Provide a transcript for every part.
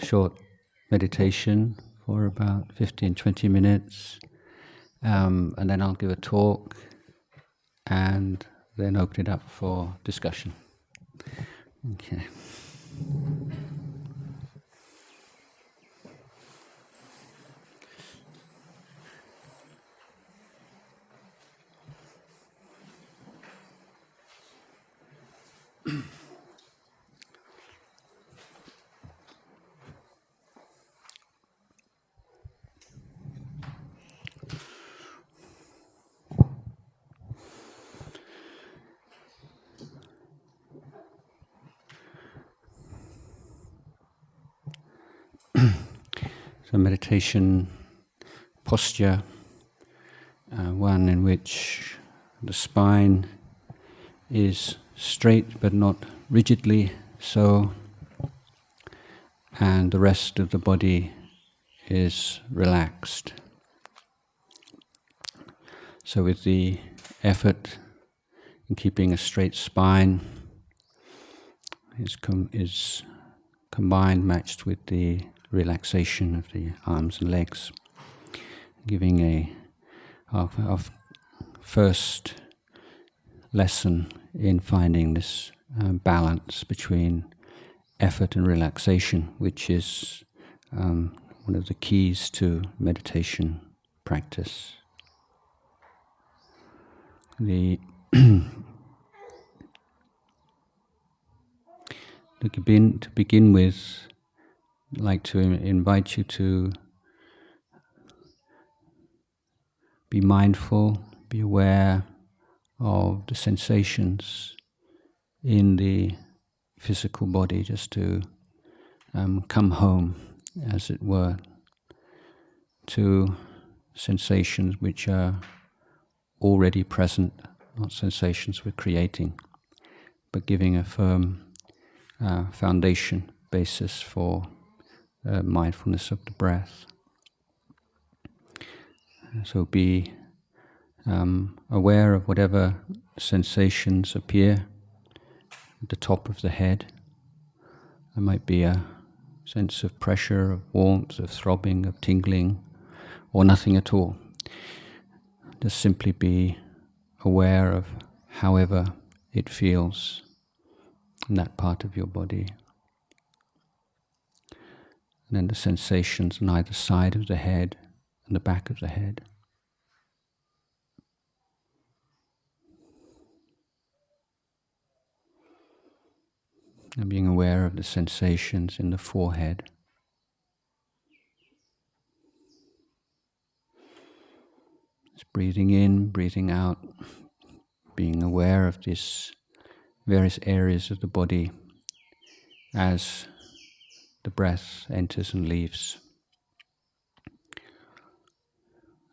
Short meditation for about 15-20 minutes, and then I'll give a talk and then open it up for discussion. Okay. So meditation posture, one in which the spine is straight but not rigidly so, and the rest of the body is relaxed. So with the effort in keeping a straight spine is combined, matched with the relaxation of the arms and legs, giving our first lesson in finding this balance between effort and relaxation, which is one of the keys to meditation practice. To begin with, I'd like to invite you to be mindful, be aware of the sensations in the physical body, just to come home, as it were, to sensations which are already present, not sensations we're creating, but giving a firm foundation, basis for mindfulness of the breath. So be aware of whatever sensations appear at the top of the head. There might be a sense of pressure, of warmth, of throbbing, of tingling, or nothing at all. Just simply be aware of however it feels in that part of your body. And then the sensations on either side of the head and the back of the head. And being aware of the sensations in the forehead. Just breathing in, breathing out, being aware of these various areas of the body as the breath enters and leaves.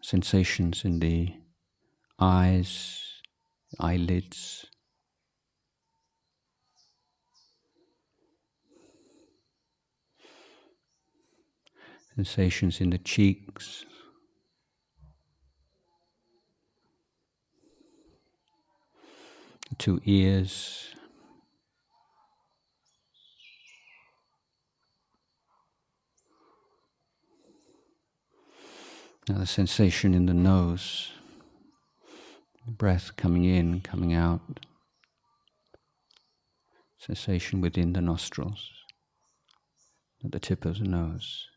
Sensations in the eyes, eyelids, sensations in the cheeks, the two ears, now the sensation in the nose, the breath coming in, coming out, sensation within the nostrils, at the tip of the nose,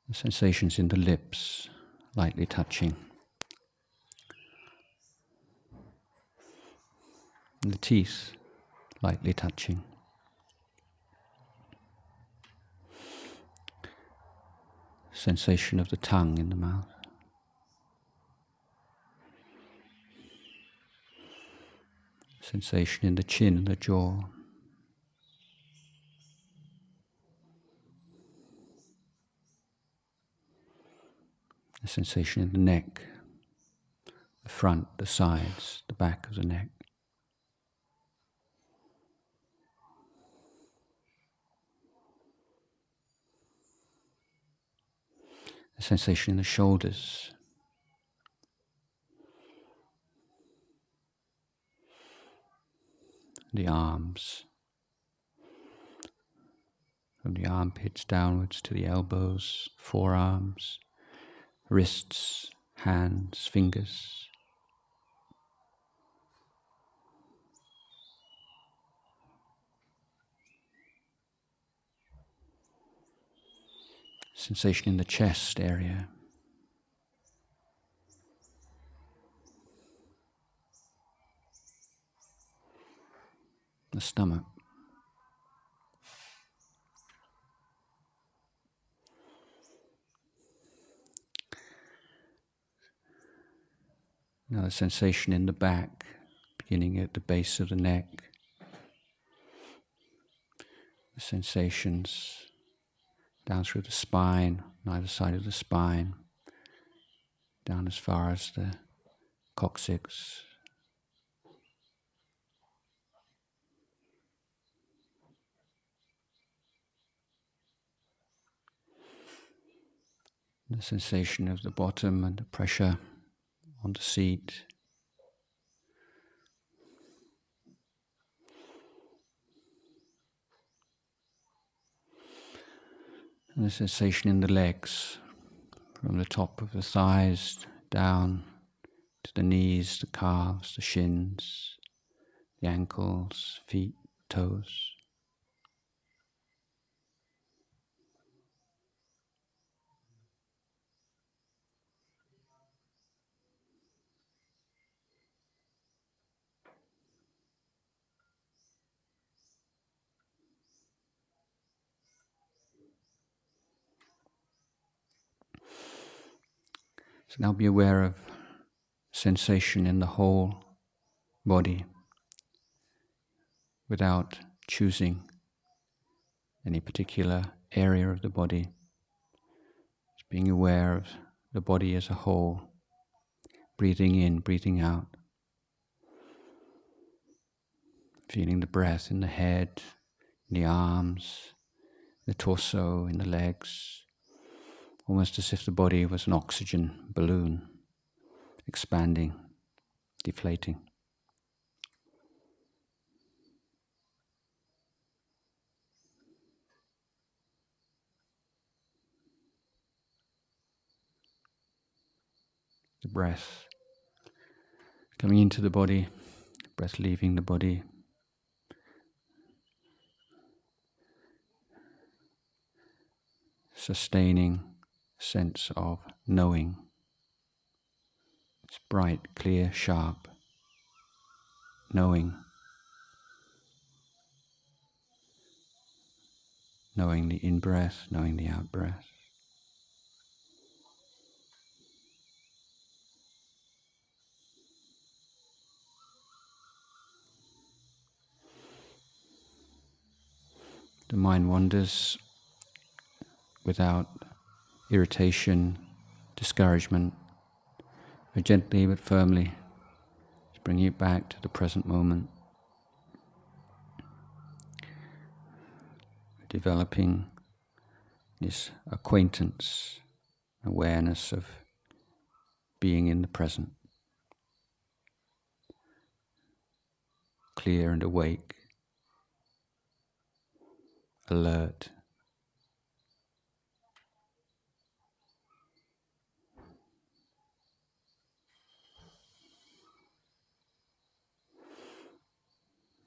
the sensations in the lips, lightly touching, and the teeth, lightly touching. Sensation of the tongue in the mouth. Sensation in the chin and the jaw. The sensation in the neck, the front, the sides, the back of the neck. the sensation in the shoulders, the arms, from the armpits downwards to the elbows, forearms, wrists, hands, fingers. Sensation in the chest area. The stomach. Now the sensation in the back, beginning at the base of the neck. The sensations down through the spine, on either side of the spine, down as far as the coccyx. The sensation of the bottom and the pressure on the seat. And the sensation in the legs, from the top of the thighs down to the knees, the calves, the shins, the ankles, feet, toes. So now be aware of sensation in the whole body without choosing any particular area of the body. Just being aware of the body as a whole, breathing in, breathing out. Feeling the breath in the head, in the arms, the torso, in the legs. Almost as if the body was an oxygen balloon, expanding, deflating. The breath coming into the body, breath leaving the body. Sustaining sense of knowing. It's bright, clear, sharp. Knowing. Knowing the in-breath, knowing the out-breath. The mind wanders without irritation, discouragement, but gently but firmly, just bringing it back to the present moment. Developing this acquaintance, awareness of being in the present. Clear and awake, alert.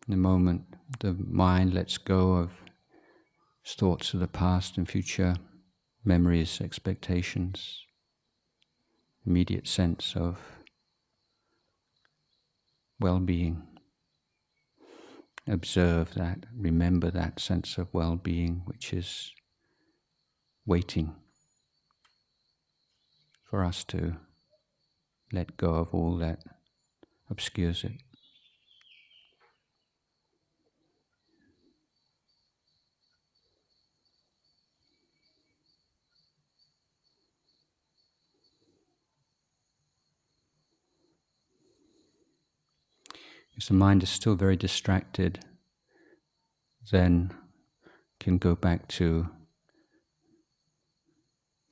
In the moment, the mind lets go of thoughts of the past and future, memories, expectations, immediate sense of well-being. Observe that, remember that sense of well-being which is waiting for us to let go of all that obscures it. If the mind is still very distracted, then can go back to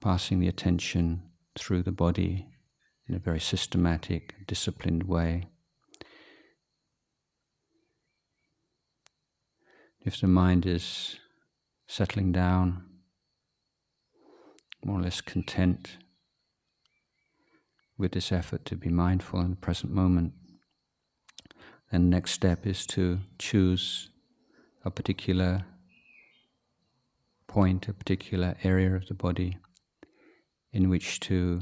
passing the attention through the body in a very systematic, disciplined way. If the mind is settling down, more or less content with this effort to be mindful in the present moment, then the next step is to choose a particular point, a particular area of the body in which to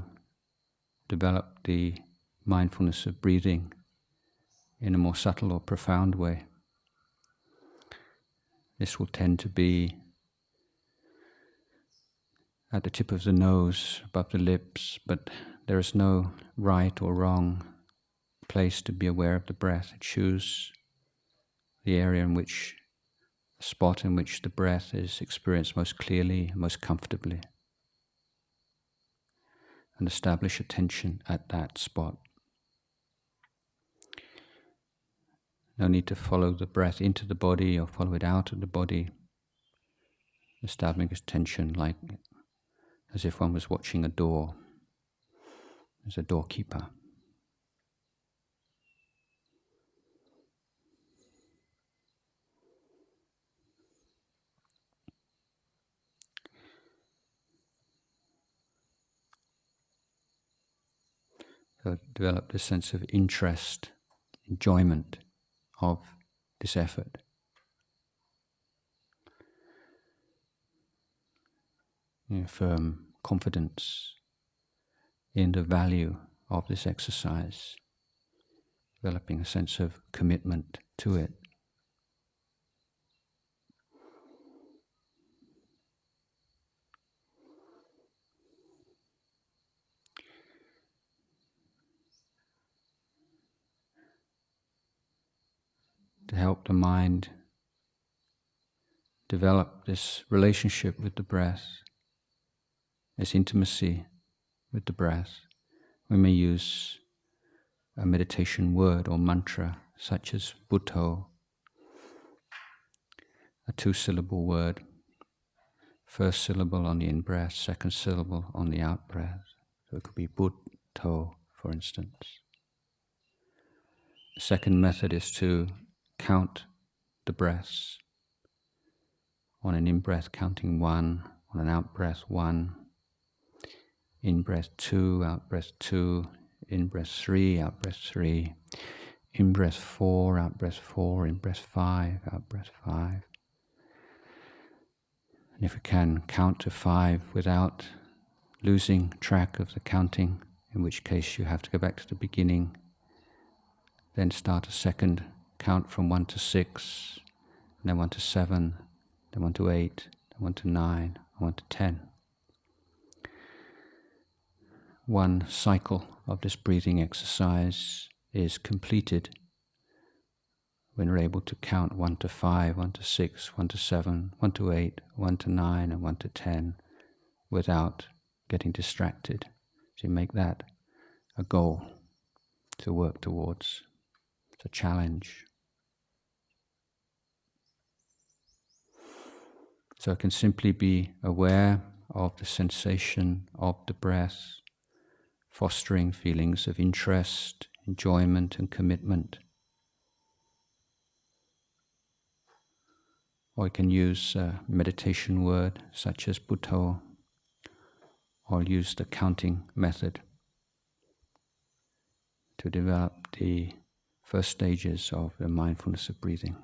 develop the mindfulness of breathing in a more subtle or profound way. This will tend to be at the tip of the nose, above the lips, but there is no right or wrong place to be aware of the breath. Choose the area in which, the spot in which the breath is experienced most clearly, most comfortably, and establish attention at that spot. No need to follow the breath into the body or follow it out of the body. Establishing attention like as if one was watching a door, as a doorkeeper. So develop this sense of interest, enjoyment of this effort. Firm confidence in the value of this exercise, developing a sense of commitment to it. To help the mind develop this relationship with the breath, this intimacy with the breath, we may use a meditation word or mantra such as Buddho, a 2-syllable word, first syllable on the in-breath, second syllable on the out-breath. So it could be Buddho, for instance. The second method is to count the breaths. On an in-breath, counting 1, on an out-breath, 1, in-breath 2, out-breath 2, in-breath 3, out-breath 3, in-breath 4, out-breath 4, in-breath 5, out-breath 5. And if we can count to 5 without losing track of the counting, in which case you have to go back to the beginning, then start a second count from 1 to 6, and then 1 to 7, then 1 to 8, then 1 to 9, and 1 to 10. One cycle of this breathing exercise is completed when we're able to count 1 to 5, 1 to 6, 1 to 7, 1 to 8, 1 to 9, and 1 to 10 without getting distracted. So you make that a goal to work towards. It's a challenge. So I can simply be aware of the sensation of the breath, fostering feelings of interest, enjoyment, and commitment. Or I can use a meditation word such as Buddho, or use the counting method to develop the first stages of the mindfulness of breathing.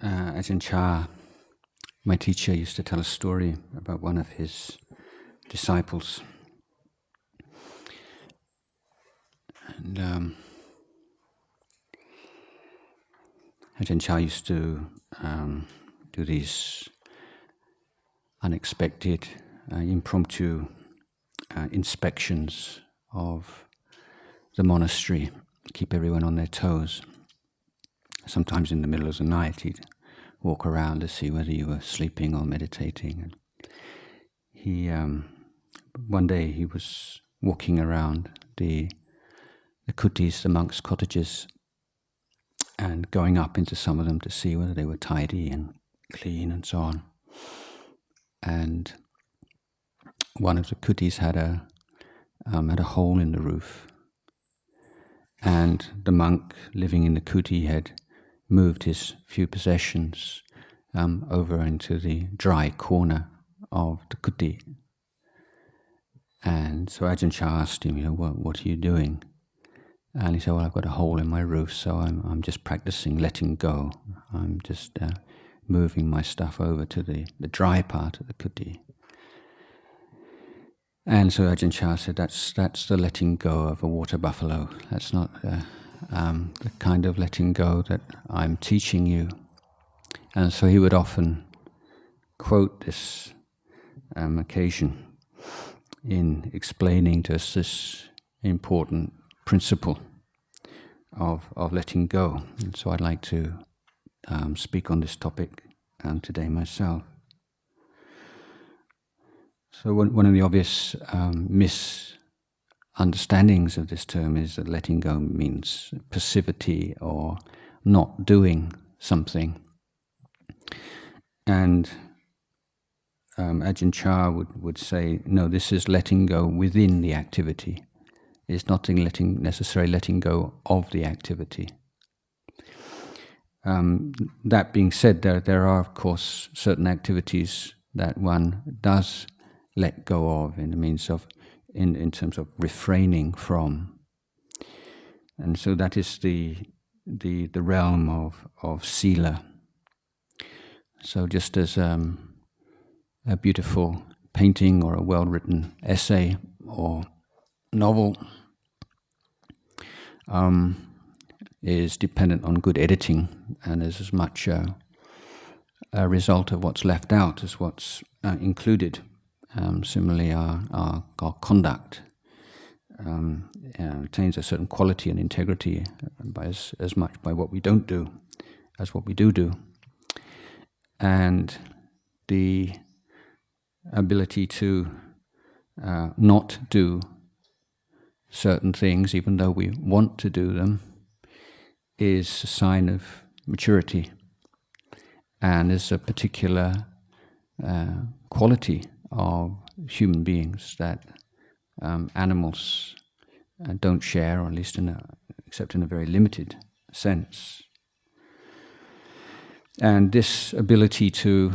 Ajahn Chah, my teacher, used to tell a story about one of his disciples. And Ajahn Chah used to do these unexpected, impromptu inspections of the monastery, keep everyone on their toes. Sometimes in the middle of the night he'd walk around to see whether you were sleeping or meditating. And he, one day he was walking around the kutis, the monks' cottages, and going up into some of them to see whether they were tidy and clean and so on. And one of the kutis had a hole in the roof, and the monk living in the kuti had moved his few possessions over into the dry corner of the kuti. And so Ajahn Chah asked him, what are you doing? And he said, well, I've got a hole in my roof, so I'm just practicing letting go. I'm just moving my stuff over to the dry part of the kuti. And so Ajahn Chah said, that's the letting go of a water buffalo. That's not the kind of letting go that I'm teaching you. And so he would often quote this occasion in explaining to us this important principle of letting go. And so I'd like to speak on this topic today myself. So one of the obvious misunderstandings of this term is that letting go means passivity or not doing something. And Ajahn Chah would say, no, this is letting go within the activity. It's not necessarily letting go of the activity. That being said, there are, of course, certain activities that one does let go of in terms of refraining from. And so that is the realm of sila. So just as a beautiful painting or a well-written essay or novel is dependent on good editing and is as much a result of what's left out as what's included. Similarly, our conduct attains a certain quality and integrity as much by what we don't do as what we do. And the ability to not do certain things, even though we want to do them, is a sign of maturity, and is a particular quality of human beings that animals don't share, or at least except in a very limited sense. And this ability to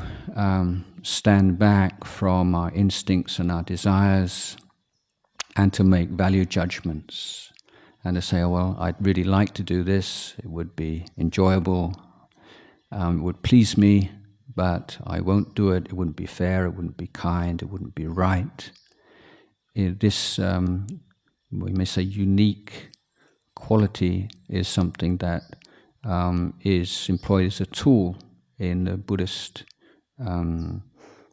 stand back from our instincts and our desires and to make value judgments and to say, oh, well, I'd really like to do this, it would be enjoyable, it would please me, but I won't do it, it wouldn't be fair, it wouldn't be kind, it wouldn't be right. This, we may say, unique quality is something that is employed as a tool in the Buddhist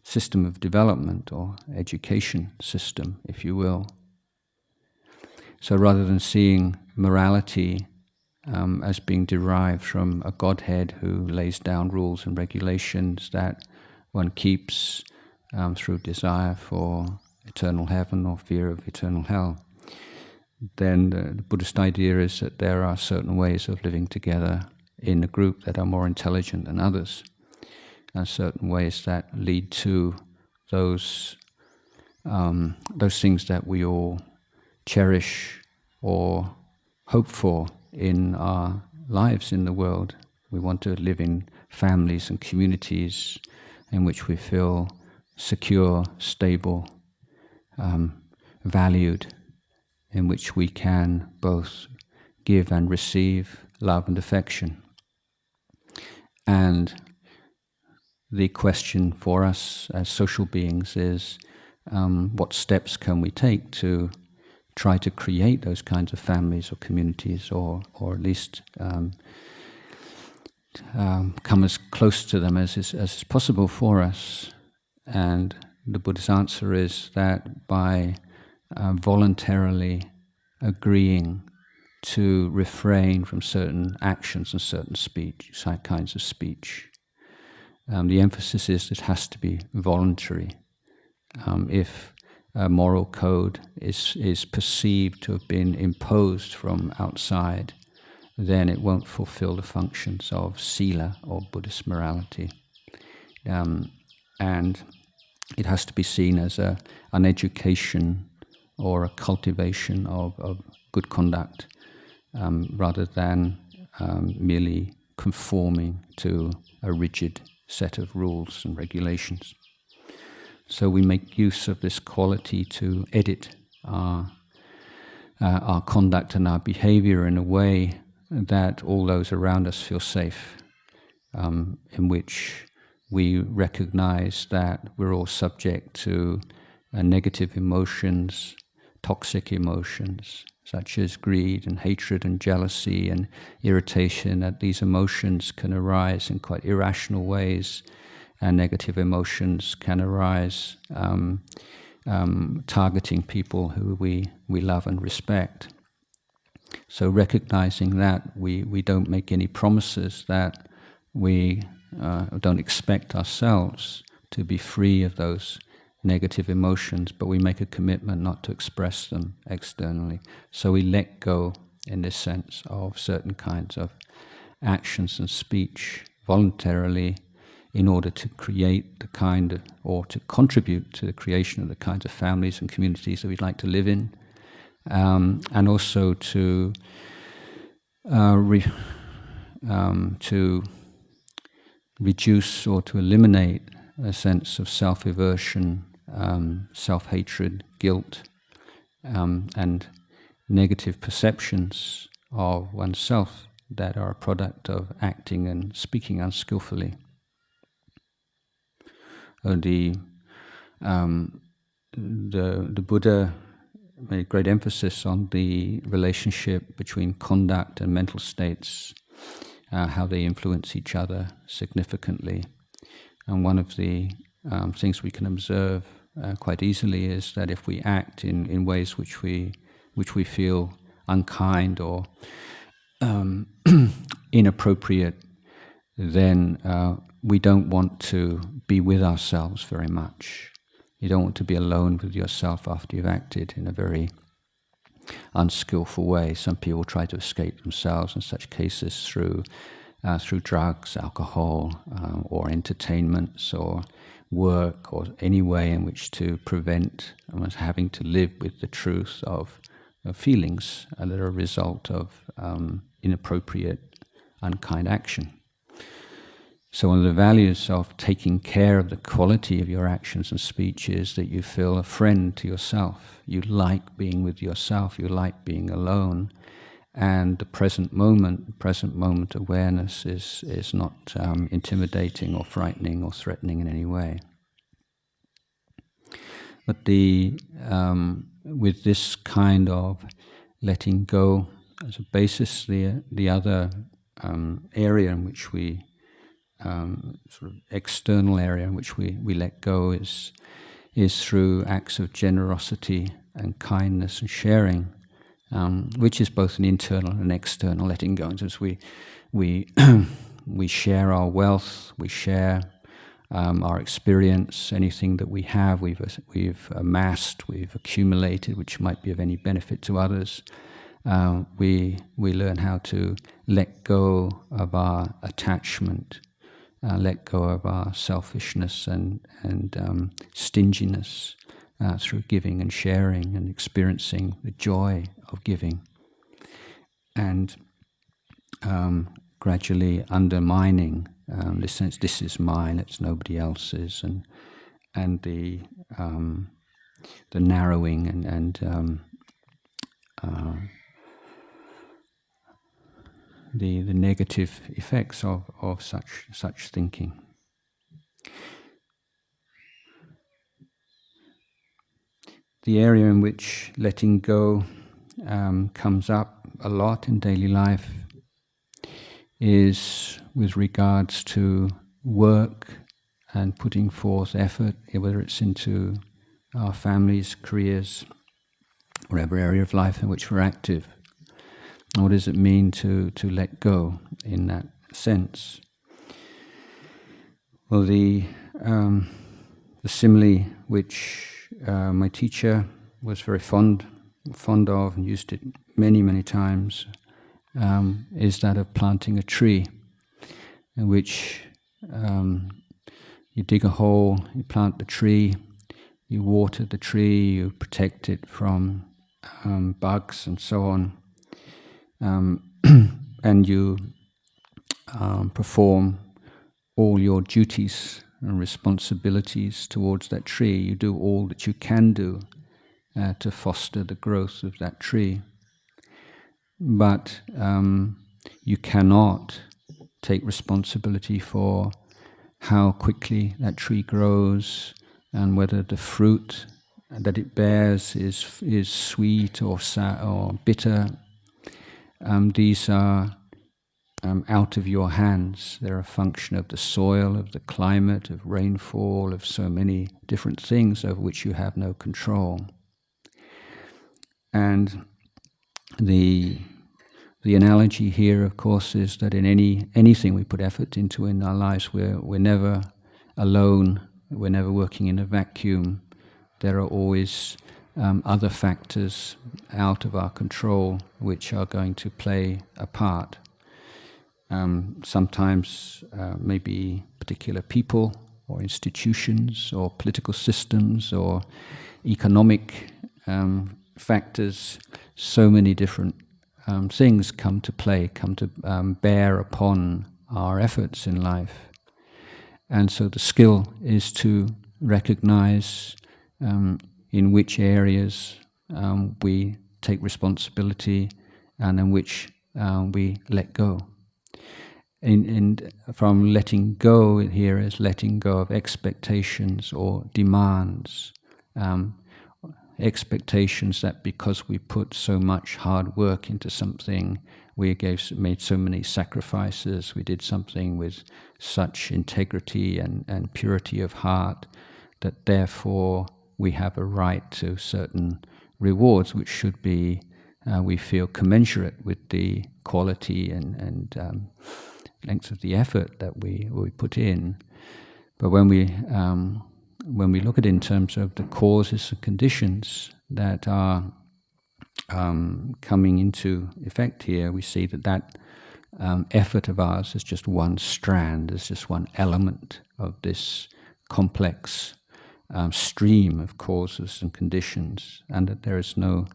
system of development or education system, if you will. So rather than seeing morality as being derived from a Godhead who lays down rules and regulations that one keeps through desire for eternal heaven or fear of eternal hell, then the Buddhist idea is that there are certain ways of living together in a group that are more intelligent than others, and certain ways that lead to those things that we all cherish or hope for in our lives in the world. We want to live in families and communities in which we feel secure, stable, valued, in which we can both give and receive love and affection. And the question for us as social beings is, what steps can we take to try to create those kinds of families or communities, or at least come as close to them as is possible for us? And the Buddha's answer is that by voluntarily agreeing to refrain from certain actions and certain kinds of speech. The emphasis is it has to be voluntary. If a moral code is perceived to have been imposed from outside, then it won't fulfill the functions of sila or Buddhist morality. And it has to be seen as an education or a cultivation of good conduct, rather than merely conforming to a rigid set of rules and regulations. So we make use of this quality to edit our conduct and our behavior in a way that all those around us feel safe, in which we recognize that we're all subject to negative emotions, toxic emotions, such as greed and hatred and jealousy and irritation, that these emotions can arise in quite irrational ways, and negative emotions can arise targeting people who we love and respect. So recognizing that, we don't make any promises that we don't expect ourselves to be free of those negative emotions, but we make a commitment not to express them externally. So we let go, in this sense, of certain kinds of actions and speech voluntarily in order to create the kind of, or to contribute to the creation of the kinds of families and communities that we'd like to live in, and also to to reduce or to eliminate a sense of self-aversion, self-hatred, guilt, and negative perceptions of oneself that are a product of acting and speaking unskillfully. The Buddha made great emphasis on the relationship between conduct and mental states, how they influence each other significantly. And one of the things we can observe quite easily is that if we act in ways which we feel unkind or inappropriate, then we don't want to be with ourselves very much. You don't want to be alone with yourself after you've acted in a very unskillful way. Some people try to escape themselves in such cases through drugs, alcohol, or entertainments, or work, or any way in which to prevent having to live with the truth of feelings that are a result of inappropriate, unkind action. So one of the values of taking care of the quality of your actions and speech is that you feel a friend to yourself. You like being with yourself, you like being alone, and the present moment awareness is not intimidating or frightening or threatening in any way. But with this kind of letting go as a basis, the other area in which we sort of external area in which we let go is through acts of generosity and kindness and sharing, which is both an internal and external letting go. As we share our wealth, we share our experience, anything that we have, we've amassed, we've accumulated, which might be of any benefit to others. We learn how to let go of our attachment. Let go of our selfishness and stinginess through giving and sharing and experiencing the joy of giving, and gradually undermining this sense, this is mine, it's nobody else's, and the narrowing and the negative effects of such thinking. The area in which letting go comes up a lot in daily life is with regards to work and putting forth effort, whether it's into our families, careers, whatever area of life in which we're active. What does it mean to let go in that sense? Well, the simile which my teacher was very fond of and used it many times is that of planting a tree, in which you dig a hole, you plant the tree, you water the tree, you protect it from bugs and so on. And you perform all your duties and responsibilities towards that tree. You do all that you can do to foster the growth of that tree. But you cannot take responsibility for how quickly that tree grows and whether the fruit that it bears is sweet or sour or bitter. These are out of your hands. They're a function of the soil, of the climate, of rainfall, of so many different things over which you have no control. And the analogy here, of course, is that in anything we put effort into in our lives, we're never alone. We're never working in a vacuum. There are always other factors out of our control which are going to play a part. Sometimes maybe particular people or institutions or political systems or economic factors, so many different things come to play, come to bear upon our efforts in life. And so the skill is to recognize in which areas we take responsibility and in which we let go. From letting go here is letting go of expectations or demands. Expectations that because we put so much hard work into something, we made so many sacrifices, we did something with such integrity and purity of heart, that therefore we have a right to certain rewards which should be, we feel, commensurate with the quality and length of the effort that we put in. But when we look at it in terms of the causes and conditions that are coming into effect here, we see that effort of ours is just one strand, is just one element of this complex stream of causes and conditions, and that there is no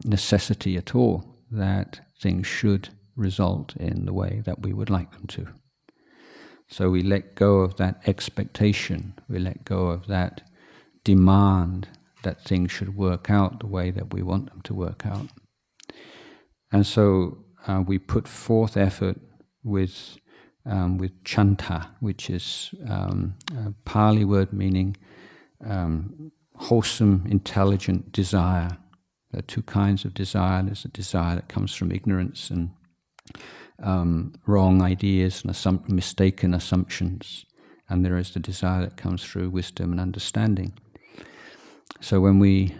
necessity at all that things should result in the way that we would like them to. So we let go of that expectation, we let go of that demand that things should work out the way that we want them to work out. And so we put forth effort with chanta, which is a Pali word meaning wholesome, intelligent desire. There are two kinds of desire. There's a desire that comes from ignorance and wrong ideas and mistaken assumptions, and there is the desire that comes through wisdom and understanding. So when we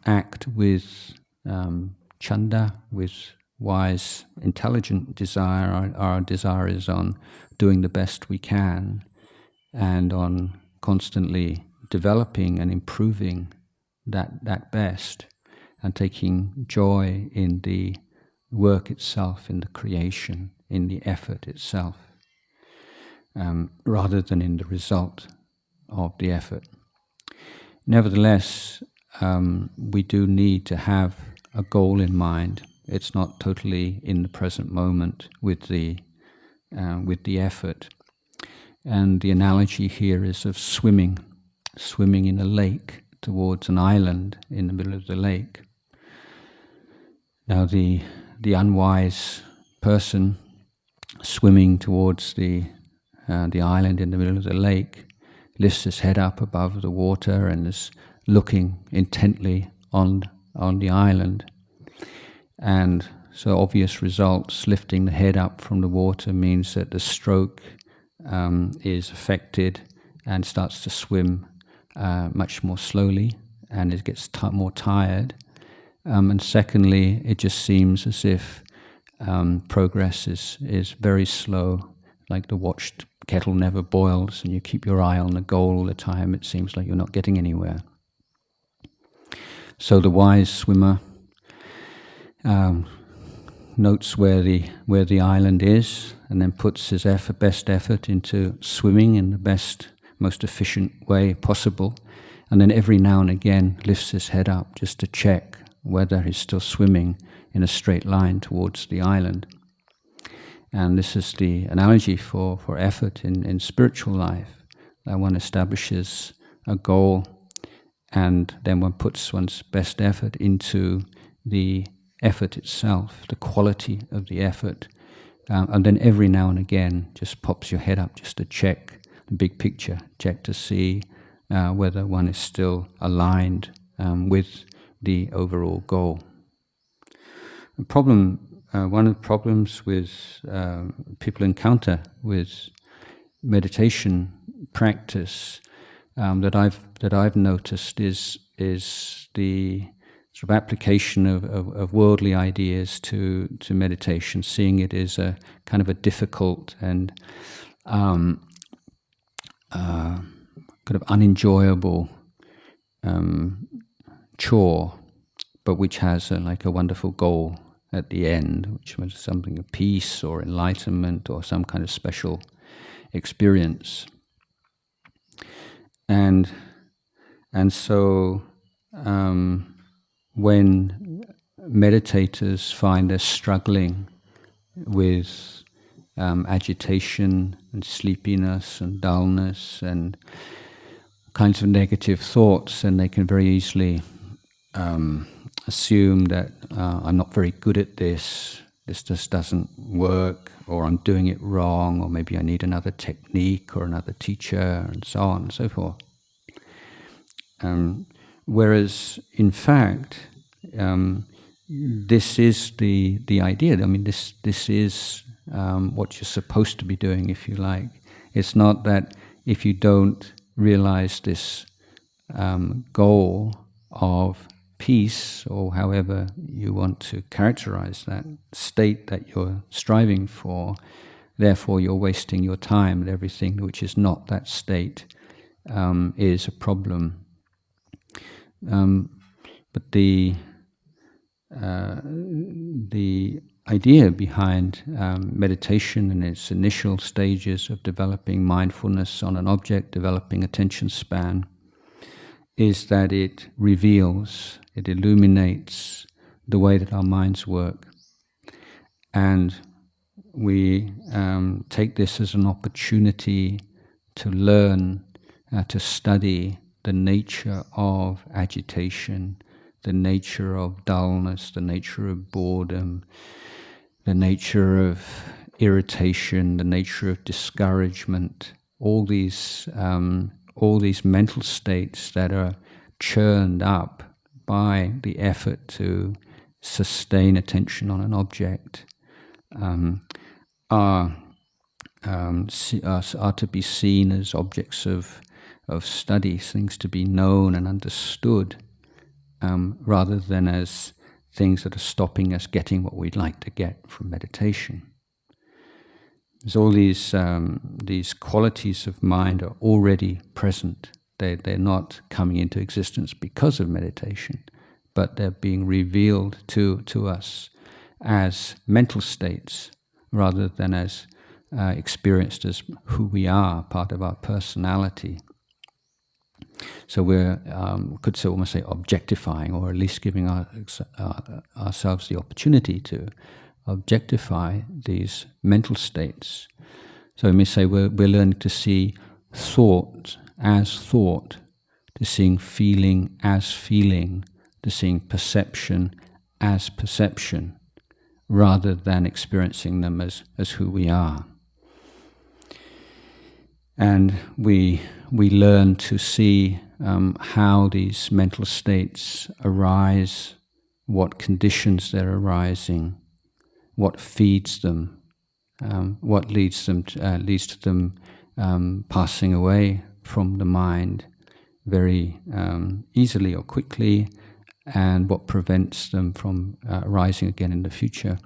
act with chanda, with wise, intelligent desire, our desire is on doing the best we can and on constantly developing and improving that best and taking joy in the work itself, in the creation, in the effort itself, rather than in the result of the effort. Nevertheless, we do need to have a goal in mind. It's not totally in the present moment with the effort. And the analogy here is of swimming in a lake towards an island in the middle of the lake. Now the unwise person swimming towards the island in the middle of the lake lifts his head up above the water and is looking intently on the island. And so obvious results, lifting the head up from the water means that the stroke is affected and starts to swim much more slowly, and it gets more tired. And secondly, it just seems as if progress is very slow, like the watched kettle never boils, and you keep your eye on the goal all the time. It seems like you're not getting anywhere. So the wise swimmer notes where the island is, and then puts his best effort into swimming in the best, most efficient way possible, and then every now and again lifts his head up just to check whether he's still swimming in a straight line towards the island. And this is the analogy for effort in spiritual life, that one establishes a goal and then one puts one's best effort into the effort itself, the quality of the effort, and then every now and again just pops your head up just to check the big picture, check to see whether one is still aligned with the overall goal. One of the problems with people encounter with meditation practice that I've noticed is the sort of application of worldly ideas to meditation, seeing it as a kind of a difficult and kind of unenjoyable chore, but which has like a wonderful goal at the end, which was something of peace or enlightenment or some kind of special experience. And so when meditators find they're struggling with agitation and sleepiness and dullness and kinds of negative thoughts, and they can very easily assume that I'm not very good at this just doesn't work, or I'm doing it wrong, or maybe I need another technique or another teacher, and so on and so forth. Whereas, in fact, this is the idea. I mean, this is what you're supposed to be doing, if you like. It's not that if you don't realize this goal of peace, or however you want to characterize that state that you're striving for, therefore you're wasting your time, and everything which is not that state is a problem. But the idea behind meditation in its initial stages of developing mindfulness on an object, developing attention span, is that it reveals, it illuminates the way that our minds work. And we take this as an opportunity to learn, to study the nature of agitation, the nature of dullness, the nature of boredom, the nature of irritation, the nature of discouragement, all these mental states that are churned up by the effort to sustain attention on an object are to be seen as objects of study, things to be known and understood, rather than as things that are stopping us getting what we'd like to get from meditation. There's all these qualities of mind are already present. They're not coming into existence because of meditation, but they're being revealed to us as mental states rather than as experienced as who we are, part of our personality. So we're, could say, almost say, objectifying, or at least giving ourselves the opportunity to objectify these mental states. So we may say we're learning to see thought as thought, to seeing feeling as feeling, to seeing perception as perception, rather than experiencing them as who we are. And we learn to see how these mental states arise, what conditions they're arising, what feeds them, what leads to them passing away from the mind very easily or quickly, and what prevents them from arising again in the future.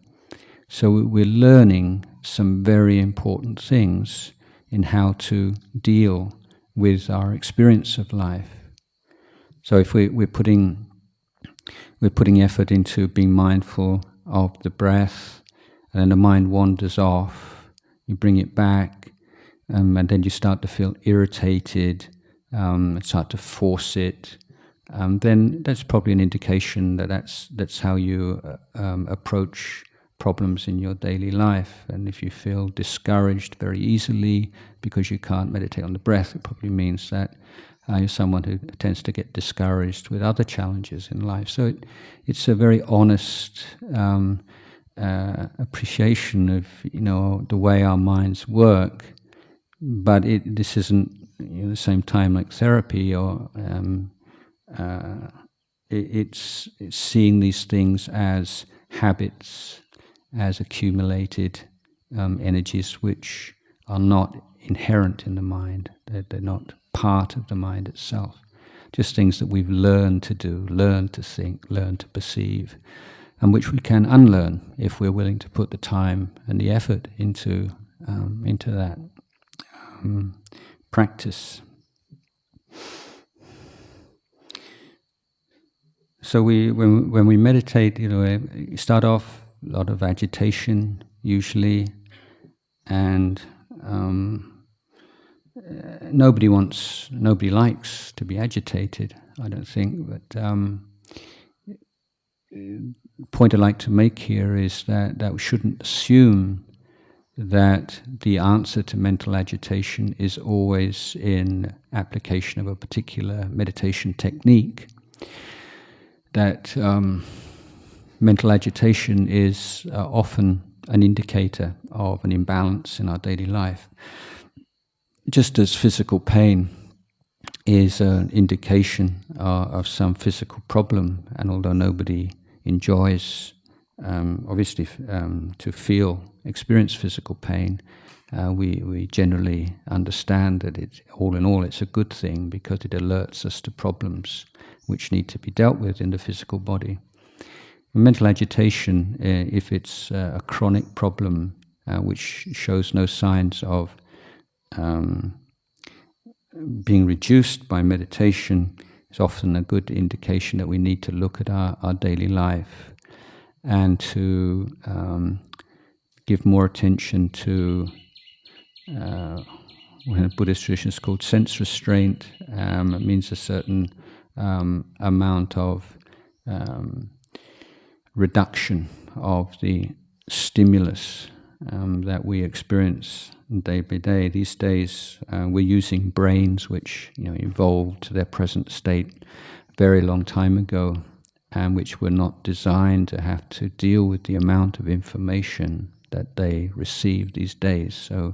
So we're learning some very important things in how to deal with our experience of life. So if we're putting effort into being mindful of the breath, and then the mind wanders off, you bring it back, and then you start to feel irritated, start to force it, then that's probably an indication that that's how you approach problems in your daily life. And if you feel discouraged very easily because you can't meditate on the breath, it probably means that you're someone who tends to get discouraged with other challenges in life. So it's a very honest appreciation of the way our minds work, but this isn't at the same time like therapy, or it's seeing these things as habits, as accumulated energies which are not inherent in the mind. They're not part of the mind itself. Just things that we've learned to do, learned to think, learned to perceive, and which we can unlearn if we're willing to put the time and the effort into that practice. So when we meditate, you start off a lot of agitation usually, and nobody likes to be agitated, I don't think, but point I'd like to make here is that we shouldn't assume that the answer to mental agitation is always in application of a particular meditation technique. That mental agitation is often an indicator of an imbalance in our daily life. Just as physical pain is an indication of some physical problem, and although nobody enjoys, obviously, to experience physical pain, we generally understand that all in all it's a good thing because it alerts us to problems which need to be dealt with in the physical body. Mental agitation, if it's a chronic problem which shows no signs of being reduced by meditation, is often a good indication that we need to look at our daily life and to give more attention to what in Buddhist tradition is called sense restraint. It means a certain amount of reduction of the stimulus that we experience day by day. These days, we're using brains which evolved to their present state a very long time ago, and which were not designed to have to deal with the amount of information that they receive these days. So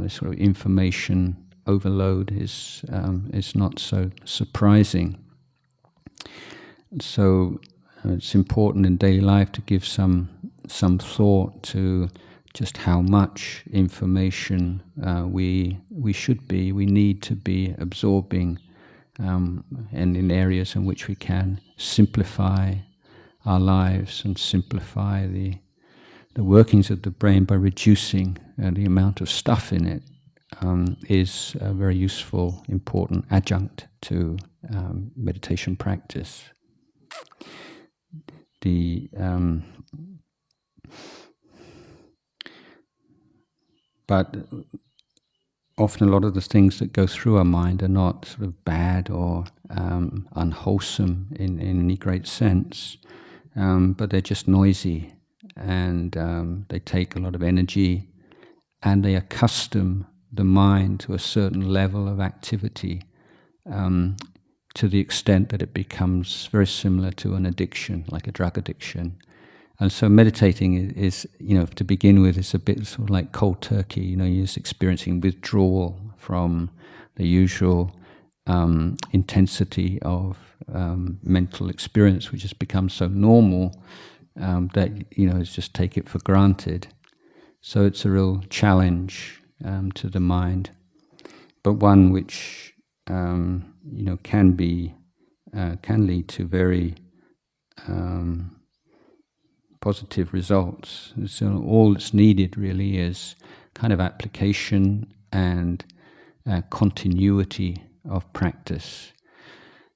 this sort of information overload is not so surprising. So it's important in daily life to give some thought to just how much information we need to be absorbing, and in areas in which we can simplify our lives and simplify the workings of the brain by reducing the amount of stuff in it, is a very useful, important adjunct to meditation practice. But often a lot of the things that go through our mind are not sort of bad or unwholesome in any great sense, but they're just noisy, and they take a lot of energy, and they accustom the mind to a certain level of activity, to the extent that it becomes very similar to an addiction, like a drug addiction. And so meditating is, to begin with, is a bit sort of like cold turkey. You're just experiencing withdrawal from the usual intensity of mental experience, which has become so normal that, it's just take it for granted. So it's a real challenge to the mind, but one which can lead to very positive results. So all that's needed really is kind of application and continuity of practice.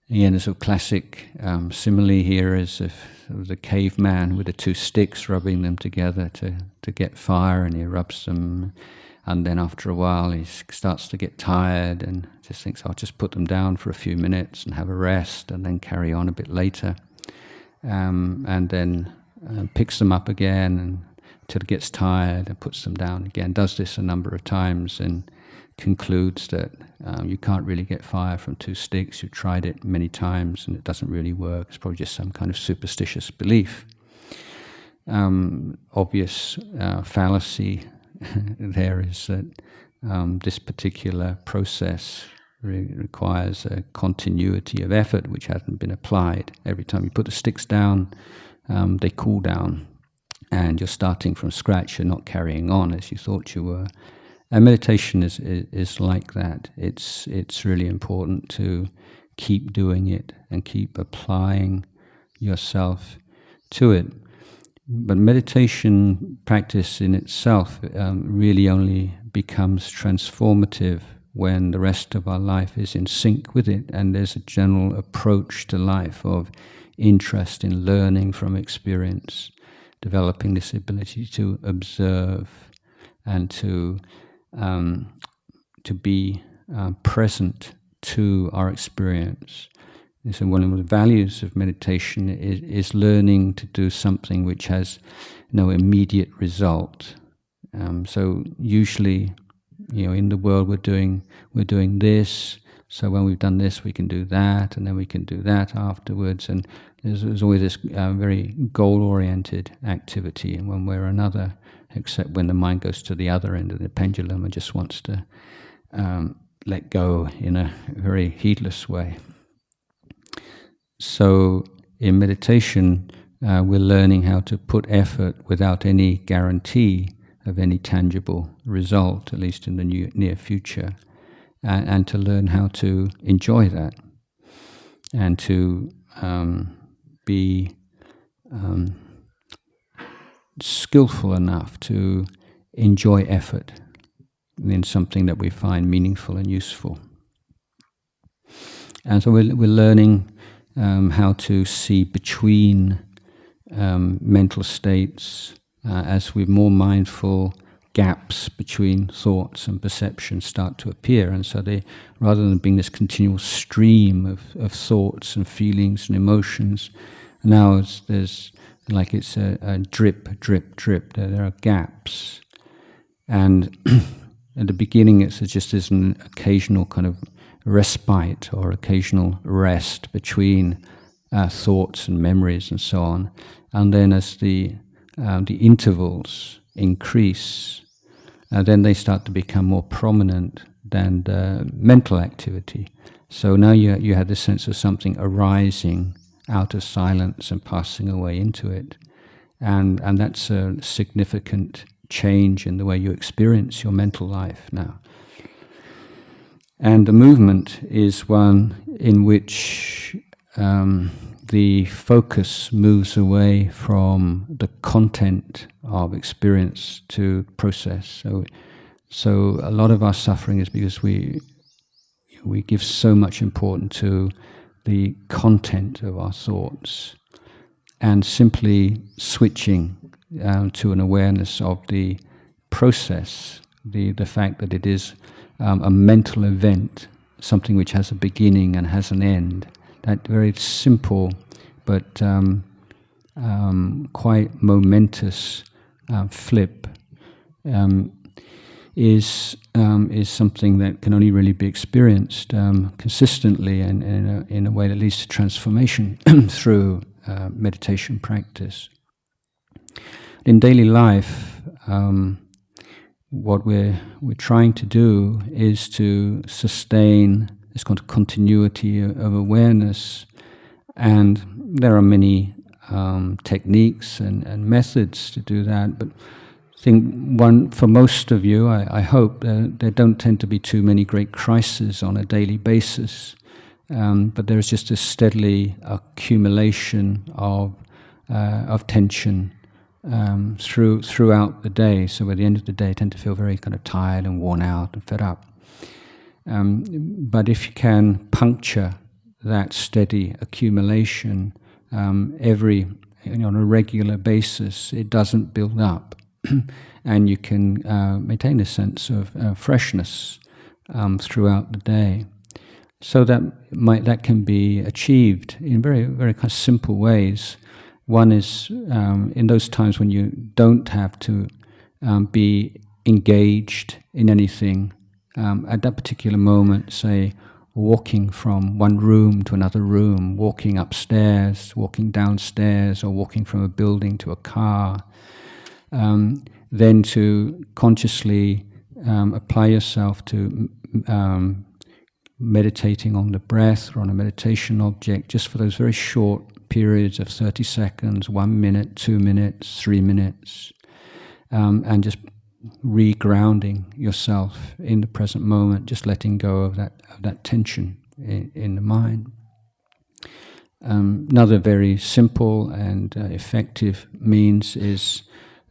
Again, there's a classic simile here is if there was a caveman with the two sticks, rubbing them together to get fire, and he rubs them, and then after a while he starts to get tired and just thinks, I'll just put them down for a few minutes and have a rest and then carry on a bit later, and then picks them up again until it gets tired and puts them down again, does this a number of times and concludes that you can't really get fire from two sticks. You've tried it many times and it doesn't really work. It's probably just some kind of superstitious belief. Obvious fallacy there is that this particular process requires a continuity of effort which hasn't been applied. Every time you put the sticks down, they cool down, and you're starting from scratch. You're not carrying on as you thought you were. And meditation is like that. It's really important to keep doing it and keep applying yourself to it. But meditation practice in itself really only becomes transformative when the rest of our life is in sync with it, and there's a general approach to life of interest in learning from experience, developing this ability to observe and to be present to our experience, So one of the values of meditation is learning to do something which has no immediate result. So usually, in the world we're doing this. So when we've done this, we can do that, and then we can do that afterwards. And there's always this very goal-oriented activity in one way or another, except when the mind goes to the other end of the pendulum and just wants to let go in a very heedless way. So in meditation, we're learning how to put effort without any guarantee of any tangible result, at least in the near future, and to learn how to enjoy that, and to be skillful enough to enjoy effort in something that we find meaningful and useful. And so we're learning how to see between mental states as we're more mindful. Gaps between thoughts and perception start to appear, and so they, rather than being this continual stream of thoughts and feelings and emotions, now there's a drip, drip, drip. There are gaps, and at the beginning it's just as an occasional kind of respite or occasional rest between thoughts and memories and so on, and then as the intervals increase, then they start to become more prominent than the mental activity. So now you have this sense of something arising out of silence and passing away into it, and that's a significant change in the way you experience your mental life now. And the movement is one in which the focus moves away from the content of experience to process. So a lot of our suffering is because we give so much importance to the content of our thoughts, and simply switching to an awareness of the process, the fact that it is a mental event, something which has a beginning and has an end. That very simple but quite momentous flip is something that can only really be experienced consistently and in a way that leads to transformation through meditation practice. In daily life, what we're trying to do is to sustain this kind of continuity of awareness, and there are many techniques and methods to do that. But I think for most of you, I hope there don't tend to be too many great crises on a daily basis, but there is just a steadily accumulation of tension throughout the day. So by the end of the day, I tend to feel very kind of tired and worn out and fed up. But if you can puncture that steady accumulation on a regular basis, it doesn't build up, and you can maintain a sense of freshness throughout the day. So that can be achieved in very, very kind of simple ways. One is in those times when you don't have to be engaged in anything. At that particular moment, say, walking from one room to another room, walking upstairs, walking downstairs, or walking from a building to a car, then to consciously apply yourself to meditating on the breath or on a meditation object, just for those very short periods of 30 seconds, 1 minute, 2 minutes, 3 minutes, and just regrounding yourself in the present moment, just letting go of that tension in the mind. Another very simple and effective means is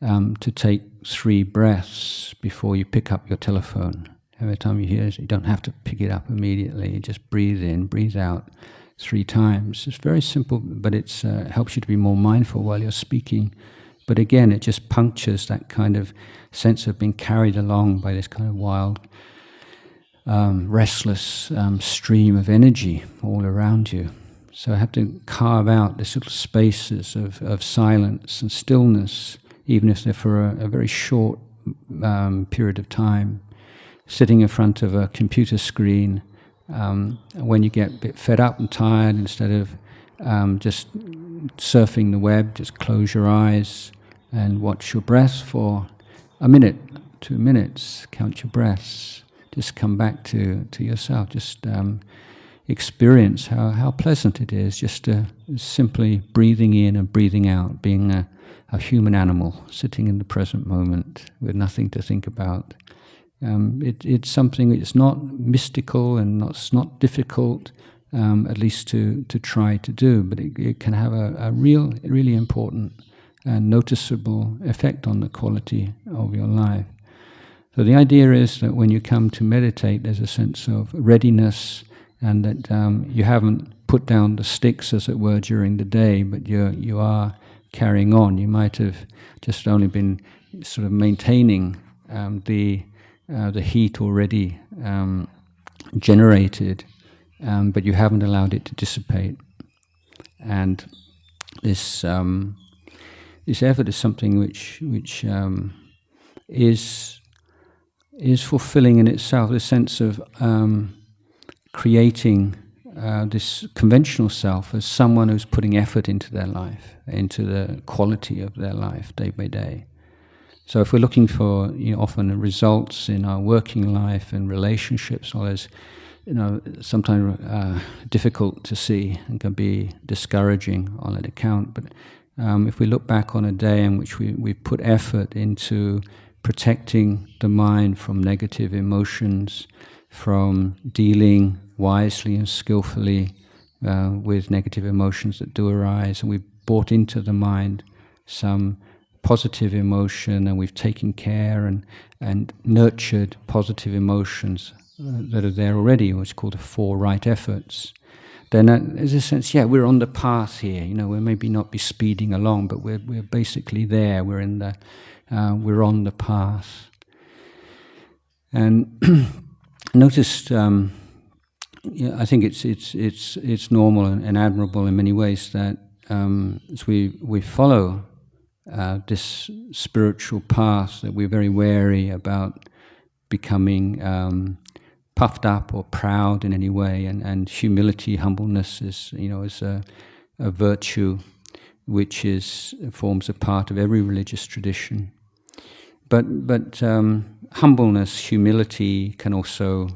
to take 3 breaths before you pick up your telephone. Every time you hear it, you don't have to pick it up immediately. You just breathe in, breathe out 3 times. It's very simple, but it helps you to be more mindful while you're speaking. But again, it just punctures that kind of sense of being carried along by this kind of wild, restless stream of energy all around you. So I have to carve out these little spaces of silence and stillness, even if they're for a very short period of time. Sitting in front of a computer screen, when you get a bit fed up and tired, instead of just surfing the web, just close your eyes and watch your breath for a minute, 2 minutes, count your breaths. Just come back to yourself. Just experience how pleasant it is just simply breathing in and breathing out, being a human animal, sitting in the present moment with nothing to think about. It's something that's not mystical and it's not difficult, at least to try to do, but it can have a really important and noticeable effect on the quality of your life. So the idea is that when you come to meditate, there's a sense of readiness, and that you haven't put down the sticks, as it were, during the day, but you are carrying on. You might have just only been sort of maintaining the heat already generated, but you haven't allowed it to dissipate. And this effort is something which is fulfilling in itself. The sense of creating this conventional self as someone who's putting effort into their life, into the quality of their life day by day. So if we're looking for, often results in our working life and relationships, all those, sometimes difficult to see and can be discouraging on that account. But if we look back on a day in which we put effort into protecting the mind from negative emotions, from dealing wisely and skillfully with negative emotions that do arise, and we've brought into the mind some positive emotion, and we've taken care and nurtured positive emotions that are there already, what's called the 4 right efforts, then there's a sense, we're on the path here. We maybe not be speeding along, but we're basically there. We're on the path. And noticed, I think it's normal and admirable in many ways that as we follow this spiritual path, that we're very wary about becoming puffed up or proud in any way, and humility, humbleness is a virtue which forms a part of every religious tradition. But humbleness, humility can also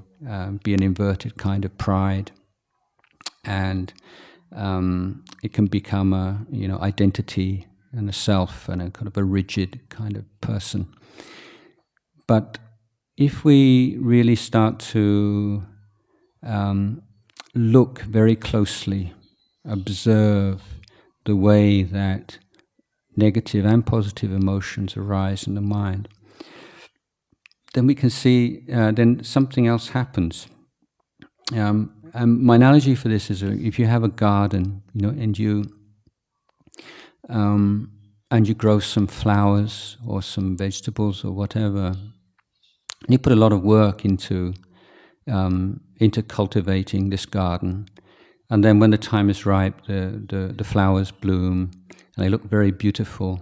be an inverted kind of pride, and it can become a identity and a self and a kind of a rigid kind of person. But if we really start to look very closely, observe the way that negative and positive emotions arise in the mind, then we can see then something else happens. And my analogy for this is if you have a garden, and you grow some flowers or some vegetables or whatever, and you put a lot of work into cultivating this garden, and then when the time is ripe, the flowers bloom and they look very beautiful,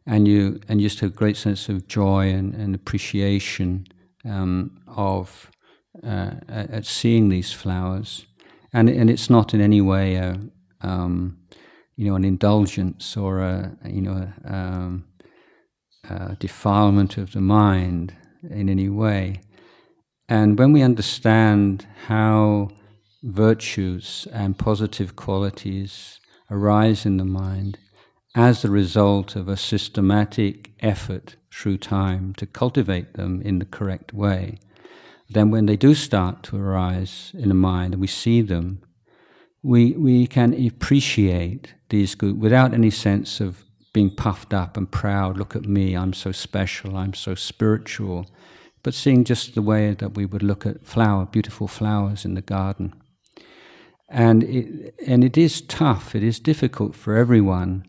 and you just have a great sense of joy and appreciation at seeing these flowers, and it's not in any way an indulgence or a defilement of the mind in any way. And when we understand how virtues and positive qualities arise in the mind as the result of a systematic effort through time to cultivate them in the correct way, then when they do start to arise in the mind and we see them, we can appreciate these good without any sense of being puffed up and proud. Look at me, I'm so special, I'm so spiritual. But seeing just the way that we would look at beautiful flowers in the garden. And it is tough, it is difficult for everyone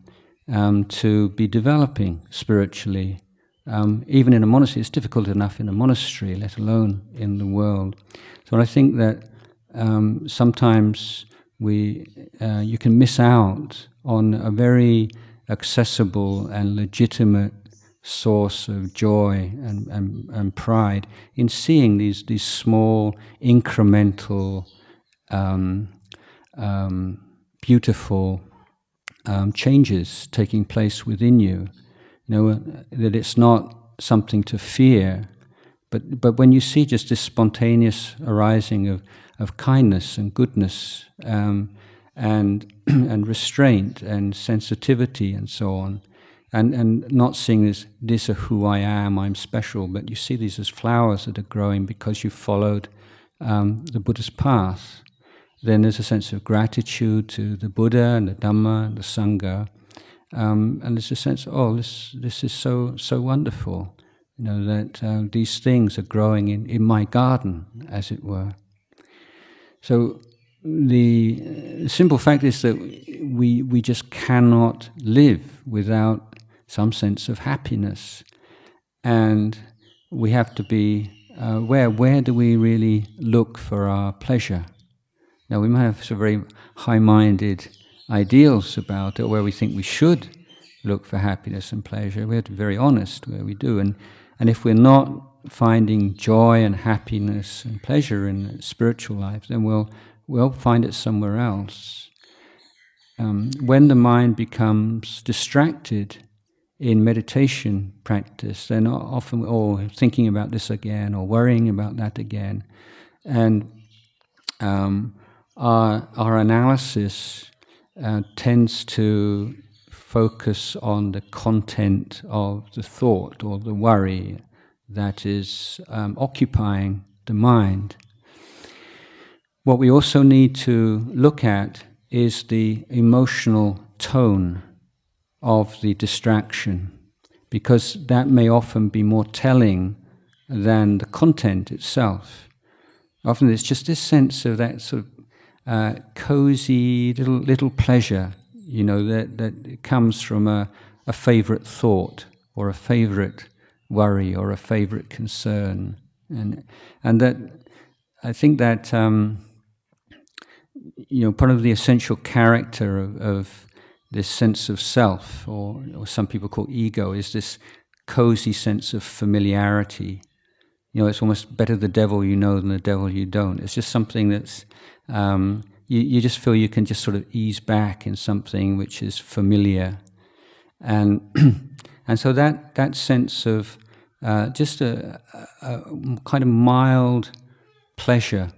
to be developing spiritually. Even in a monastery, it's difficult enough in a monastery, let alone in the world. So I think that sometimes you can miss out on a very accessible and legitimate source of joy and pride in seeing these small, incremental, beautiful changes taking place within you. You know, that it's not something to fear, but when you see just this spontaneous arising of kindness and goodness, and and restraint and sensitivity and so on, and not seeing this are who I am, I'm special, but you see these as flowers that are growing because you followed the Buddha's path. Then there's a sense of gratitude to the Buddha and the Dhamma and the Sangha, and there's a sense, this is so wonderful, you know, that these things are growing in my garden, as it were. So the simple fact is that we just cannot live without some sense of happiness, and we have to be aware, where do we really look for our pleasure? Now, we might have some very high-minded ideals about it, where we think we should look for happiness and pleasure. We have to be very honest where we do. And if we're not finding joy and happiness and pleasure in spiritual life, then we'll find it somewhere else. When the mind becomes distracted in meditation practice, then often, thinking about this again, or worrying about that again, and our analysis tends to focus on the content of the thought or the worry that is occupying the mind. What we also need to look at is the emotional tone of the distraction, because that may often be more telling than the content itself. Often it's just this sense of that sort of cozy little pleasure, you know, that comes from a favorite thought or a favorite worry or a favorite concern, and that I think that part of the essential character of this sense of self, or some people call ego, is this cozy sense of familiarity. You know, it's almost better the devil you know than the devil you don't. It's just something that's, you just feel you can just sort of ease back in something which is familiar. And and so that sense of just a kind of mild pleasure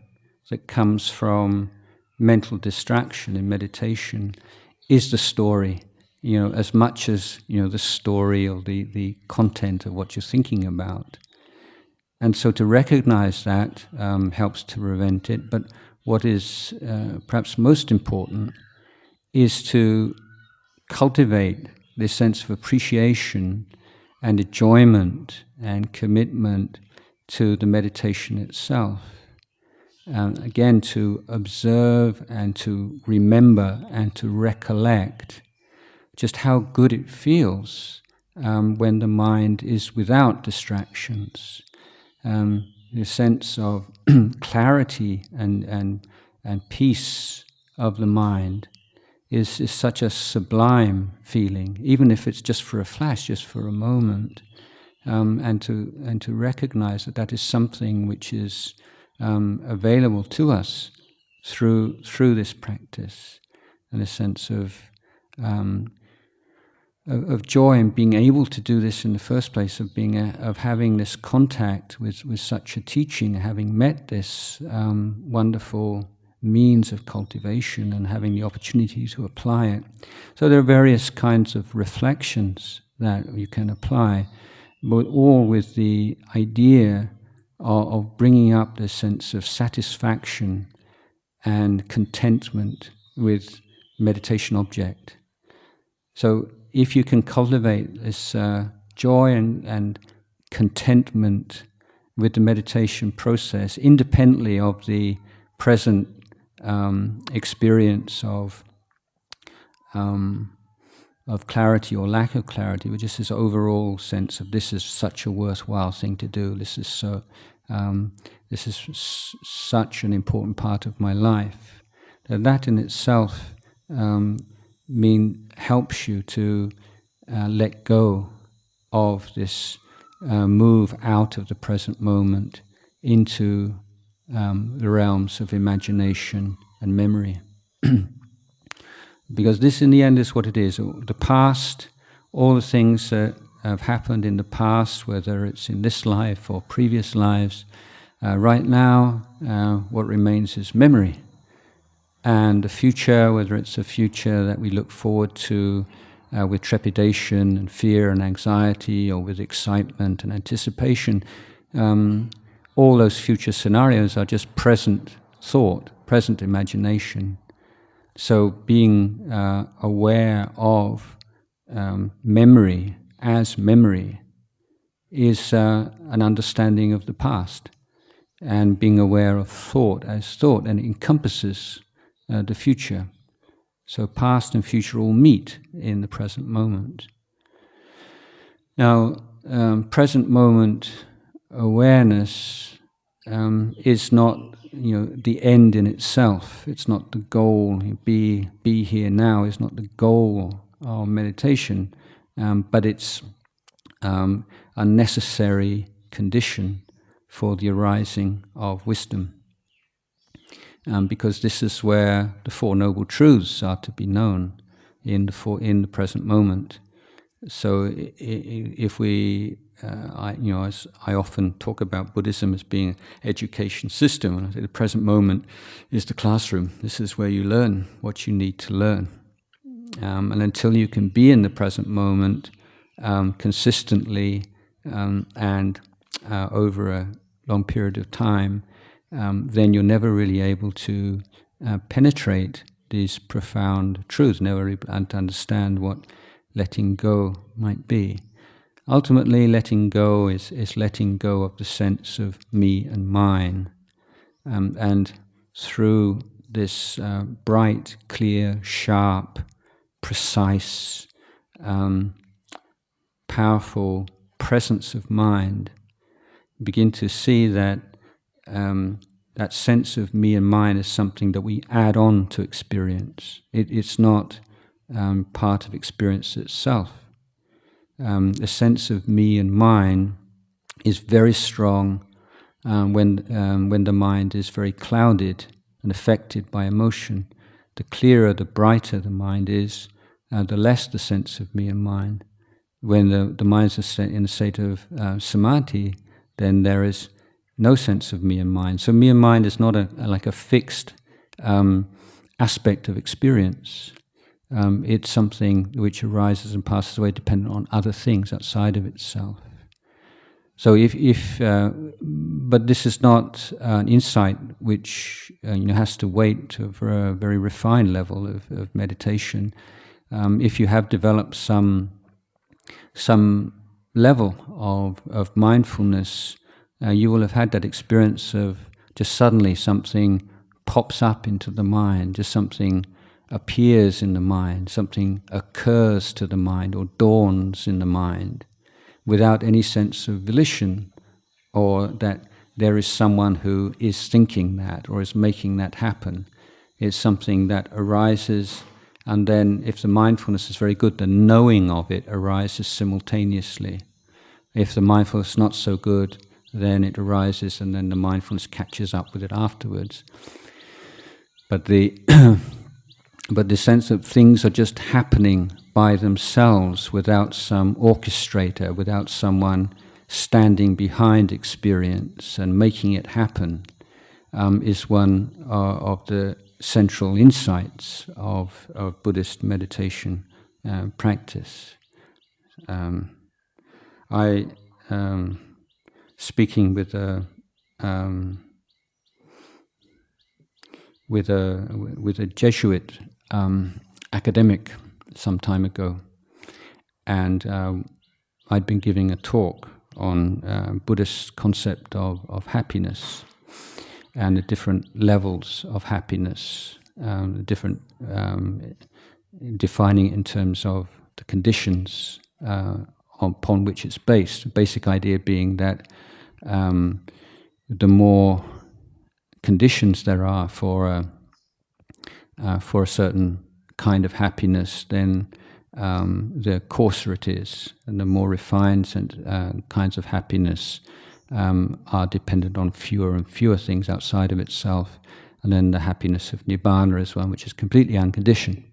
that comes from mental distraction in meditation is the story, you know, as much as, you know, the story or the content of what you're thinking about. And so to recognize that helps to prevent it. But what is perhaps most important is to cultivate this sense of appreciation and enjoyment and commitment to the meditation itself. Again, to observe and to remember and to recollect just how good it feels when the mind is without distractions. The sense of clarity and peace of the mind is such a sublime feeling, even if it's just for a flash, just for a moment, and to recognize that is something which is available to us through this practice, and a sense of joy in being able to do this in the first place, of having this contact with such a teaching, having met this wonderful means of cultivation and having the opportunity to apply it. So there are various kinds of reflections that you can apply, but all with the idea of bringing up this sense of satisfaction and contentment with meditation object. So if you can cultivate this joy and contentment with the meditation process, independently of the present experience of clarity or lack of clarity, but just this overall sense of this is such a worthwhile thing to do. This is such an important part of my life. that in itself helps you to let go of this move out of the present moment into the realms of imagination and memory. Because this in the end is what it is. The past, all the things that have happened in the past, whether it's in this life or previous lives, right now what remains is memory. And the future, whether it's a future that we look forward to with trepidation and fear and anxiety, or with excitement and anticipation, all those future scenarios are just present thought, present imagination. So being aware of memory as memory is an understanding of the past, and being aware of thought as thought, and it encompasses the future. So past and future all meet in the present moment. Now, present moment awareness is not, the end in itself. It's not the goal. Be here now is not the goal of meditation, but it's a necessary condition for the arising of wisdom. Because this is where the Four Noble Truths are to be known in the present moment. So if we, as I often talk about Buddhism as being an education system, and I say the present moment is the classroom. This is where you learn what you need to learn. And until you can be in the present moment consistently and over a long period of time, then you're never really able to penetrate these profound truths, never able to understand what letting go might be. Ultimately, letting go is letting go of the sense of me and mine. And through this bright, clear, sharp, precise, powerful presence of mind, begin to see that that sense of me and mine is something that we add on to experience. It's not part of experience itself. The sense of me and mine is very strong when the mind is very clouded and affected by emotion. The clearer, the brighter the mind is, the less the sense of me and mine. When the mind is in a state of samadhi, then there is no sense of me and mind. So me and mind is not like a fixed aspect of experience. It's something which arises and passes away dependent on other things outside of itself. So but this is not an insight which has to wait for a very refined level of meditation. If you have developed some level of mindfulness, you will have had that experience of just suddenly something pops up into the mind, just something appears in the mind, something occurs to the mind or dawns in the mind without any sense of volition, or that there is someone who is thinking that or is making that happen. It's something that arises, and then if the mindfulness is very good, the knowing of it arises simultaneously. If the mindfulness is not so good, then it arises and then the mindfulness catches up with it afterwards. But the sense that things are just happening by themselves without some orchestrator, without someone standing behind experience and making it happen, is one of the central insights of Buddhist meditation practice. Speaking with a Jesuit academic some time ago, and I'd been giving a talk on Buddhist concept of happiness and the different levels of happiness, different defining it in terms of the conditions upon which it's based. The basic idea being that the more conditions there are for for a certain kind of happiness, then the coarser it is, and the more refined kinds of happiness are dependent on fewer and fewer things outside of itself. And then the happiness of Nibbana is one which is completely unconditioned.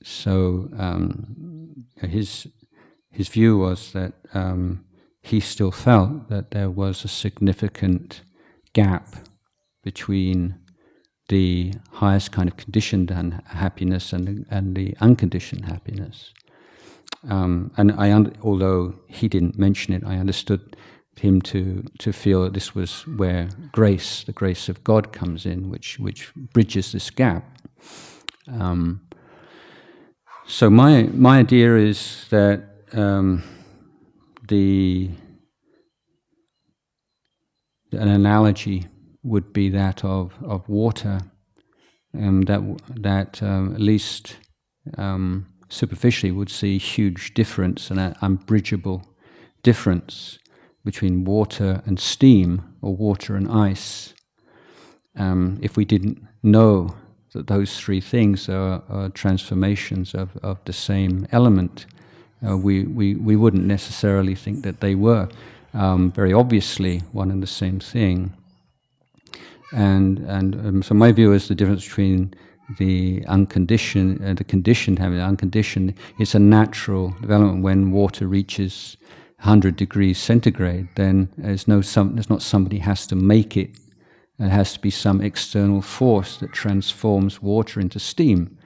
So his view was that he still felt that there was a significant gap between the highest kind of conditioned happiness and the unconditioned happiness. And although he didn't mention it, I understood him to feel that this was where grace, the grace of God, comes in, which bridges this gap. So my idea is that an analogy would be that of water, that at least superficially would see huge difference, and an unbridgeable difference between water and steam, or water and ice. If we didn't know that those three things are transformations of the same element, we wouldn't necessarily think that they were very obviously one and the same thing. And so my view is the difference between the unconditioned, the conditioned having the unconditioned. It's a natural development. When water reaches 100 degrees centigrade, then there's not somebody has to make it. There has to be some external force that transforms water into steam.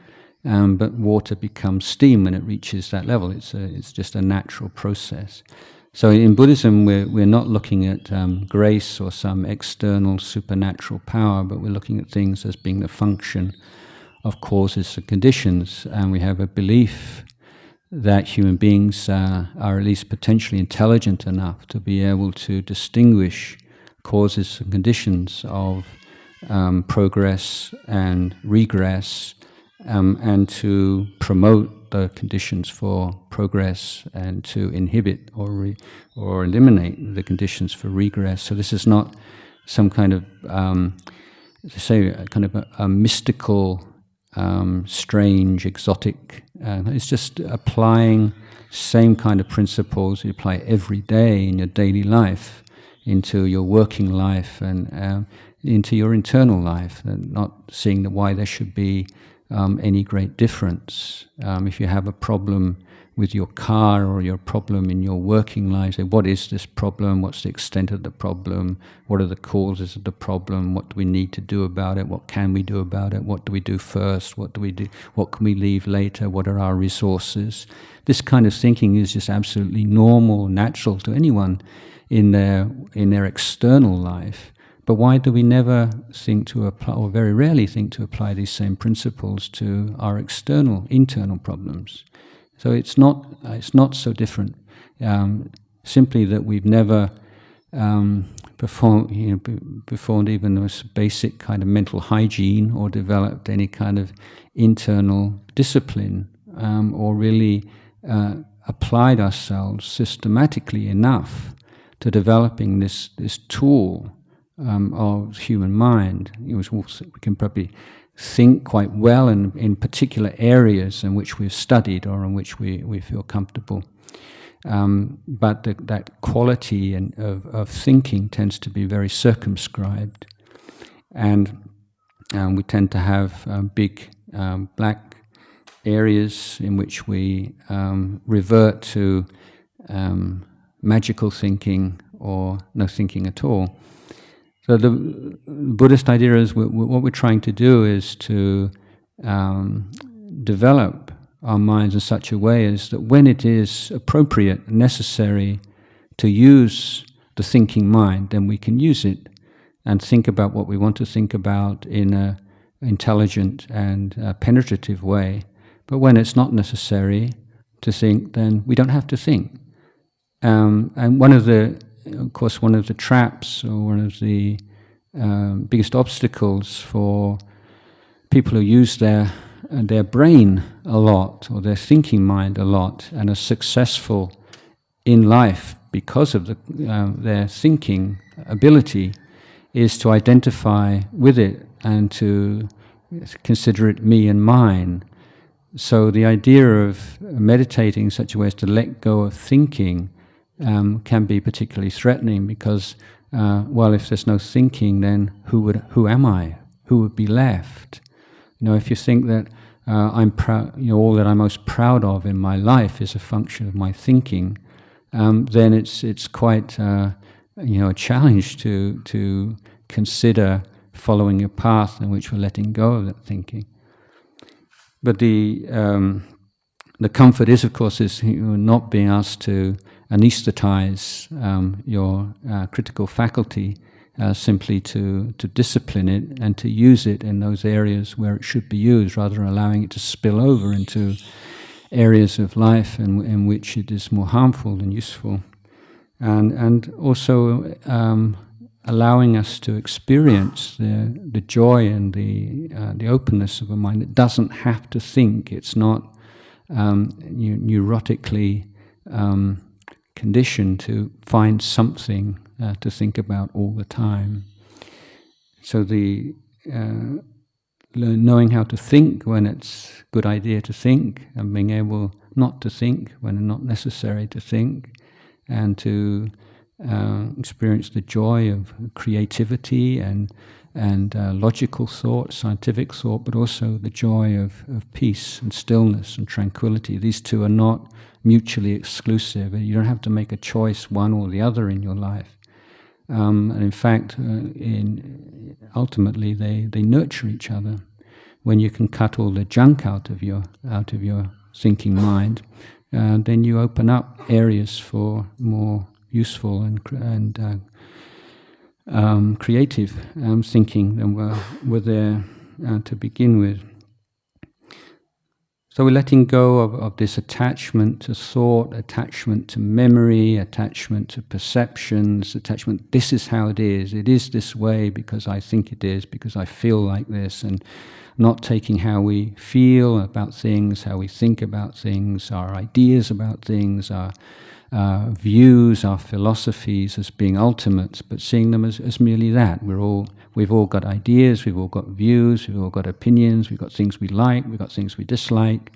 But water becomes steam when it reaches that level. It's just a natural process. So in Buddhism, we're not looking at grace or some external supernatural power, but we're looking at things as being the function of causes and conditions. And we have a belief that human beings are at least potentially intelligent enough to be able to distinguish causes and conditions of progress and regress, and to promote the conditions for progress and to inhibit or eliminate the conditions for regress. So this is not some kind of, a mystical, strange, exotic. It's just applying same kind of principles you apply every day in your daily life into your working life and into your internal life, and not seeing why there should be any great difference. If you have a problem with your car or your problem in your working life, say, what is this problem? What's the extent of the problem? What are the causes of the problem? What do we need to do about it? What can we do about it? What do we do first? What do we do? What can we leave later? What are our resources? This kind of thinking is just absolutely normal, natural to anyone in their external life. But why do we never think to apply, or very rarely think to apply these same principles to our internal problems? So it's not so different. Simply that we've never performed even the most basic kind of mental hygiene, or developed any kind of internal discipline, or really applied ourselves systematically enough to developing this tool of human mind. We can probably think quite well in particular areas in which we've studied or in which we feel comfortable. But that quality of thinking tends to be very circumscribed. And we tend to have big black areas in which we revert to magical thinking or no thinking at all. So the Buddhist idea is what we're trying to do is to develop our minds in such a way as that when it is appropriate and necessary to use the thinking mind, then we can use it and think about what we want to think about in an intelligent and penetrative way. But when it's not necessary to think, then we don't have to think. And one of the traps, or one of the biggest obstacles for people who use their brain a lot, or their thinking mind a lot, and are successful in life because of their thinking ability, is to identify with it and to consider it me and mine. So the idea of meditating in such a way as to let go of thinking can be particularly threatening, because, well, if there's no thinking, then who am I? Who would be left? If you think that I'm proud, all that I'm most proud of in my life is a function of my thinking, then it's quite a challenge to consider following a path in which we're letting go of that thinking. But the comfort is, of course, is not being asked to anesthetize your critical faculty, simply to discipline it and to use it in those areas where it should be used, rather than allowing it to spill over into areas of life in which it is more harmful than useful. And also allowing us to experience the joy and the openness of a mind that doesn't have to think. It's not neurotically conditioned to find something to think about all the time. So the knowing how to think when it's a good idea to think, and being able not to think when it's not necessary to think, and to experience the joy of creativity and logical thought, scientific thought, but also the joy of peace and stillness and tranquility. These two are not mutually exclusive. You don't have to make a choice, one or the other, in your life. And in fact, ultimately, they nurture each other. When you can cut all the junk out of your thinking mind, then you open up areas for more useful and creative thinking than were there to begin with. So we're letting go of this attachment to thought, attachment to memory, attachment to perceptions, attachment, this is how it is this way because I think it is, because I feel like this, and not taking how we feel about things, how we think about things, our ideas about things, our views, our philosophies as being ultimate, but seeing them as merely that. We've all got ideas, we've all got views, we've all got opinions, we've got things we like, we've got things we dislike.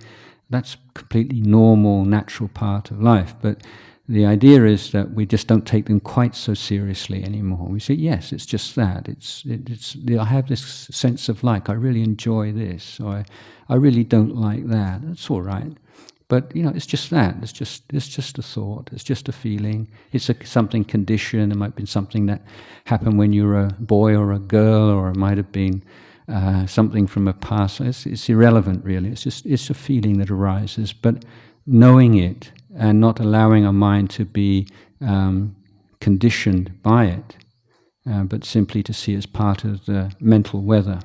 That's completely normal, natural part of life. But the idea is that we just don't take them quite so seriously anymore. We say, yes, it's just that. I have this sense of like, I really enjoy this, or I really don't like that. That's all right. But it's just that. It's just a thought. It's just a feeling. It's something conditioned. It might have been something that happened when you were a boy or a girl, or it might have been something from a past. It's irrelevant, really. It's a feeling that arises. But knowing it and not allowing our mind to be conditioned by it, but simply to see it as part of the mental weather.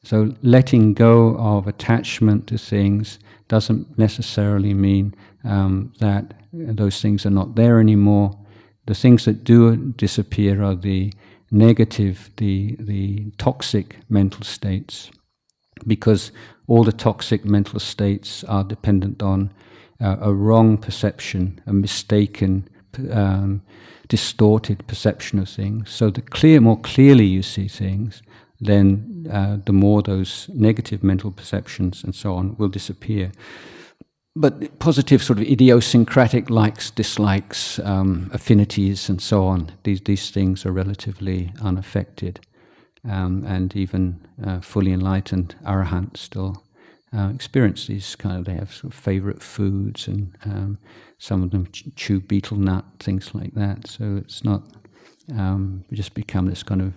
So letting go of attachment to things doesn't necessarily mean that those things are not there anymore. The things that do disappear are the negative, the toxic mental states, because all the toxic mental states are dependent on a wrong perception, a mistaken, distorted perception of things. So the more clearly you see things, then the more those negative mental perceptions and so on will disappear. But positive sort of idiosyncratic likes, dislikes, affinities and so on, these things are relatively unaffected. And even fully enlightened arahants still experience these they have sort of favorite foods, and some of them chew betel nut, things like that. So it's not, we just become this kind of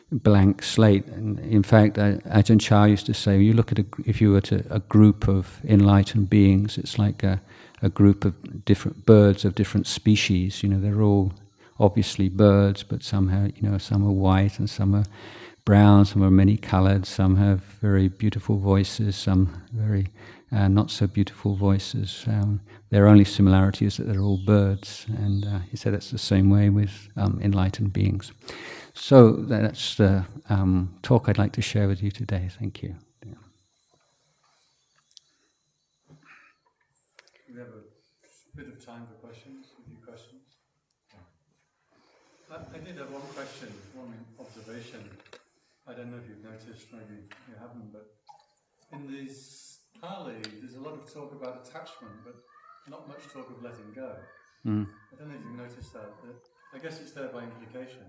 blank slate. And in fact, Ajahn Chah used to say, you look at if you were to a group of enlightened beings, it's like a group of different birds of different species. They're all obviously birds, but somehow, some are white and some are brown, some are many-coloured, some have very beautiful voices, some very not so beautiful voices. Their only similarity is that they're all birds, and he said it's the same way with enlightened beings. So that's the talk I'd like to share with you today. Thank you. Yeah. We have a bit of time for questions, a few questions. I did have one question, one observation. I don't know if you've noticed, maybe you haven't, but in these Pali, there's a lot of talk about attachment, but not much talk of letting go. Mm. I don't know if you've noticed that. I guess it's there by implication.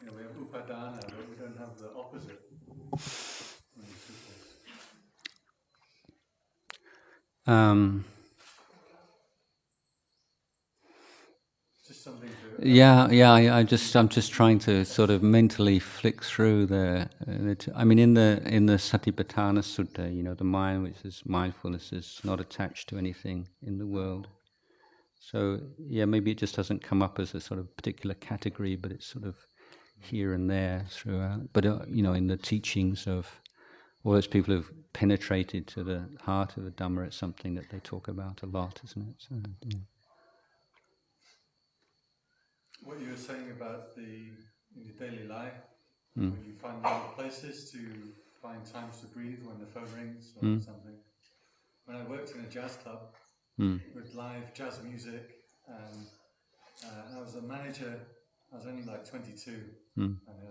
You know, we have upadana, but we don't have the opposite in the sutras. Just something to. I'm just trying to sort of mentally flick through I mean, in the Satipatthana Sutta, you know, the mind, which is mindfulness, is not attached to anything in the world. So yeah, maybe it just doesn't come up as a sort of particular category, but it's sort of here and there throughout. But you know, in the teachings of all those people who've penetrated to the heart of the Dhamma, it's something that they talk about a lot, isn't it? So, yeah. What you were saying about in your daily life, when you find little places to find times to breathe when the phone rings or something. When I worked in a jazz club with live jazz music, and I was a manager, I was only like 22, and it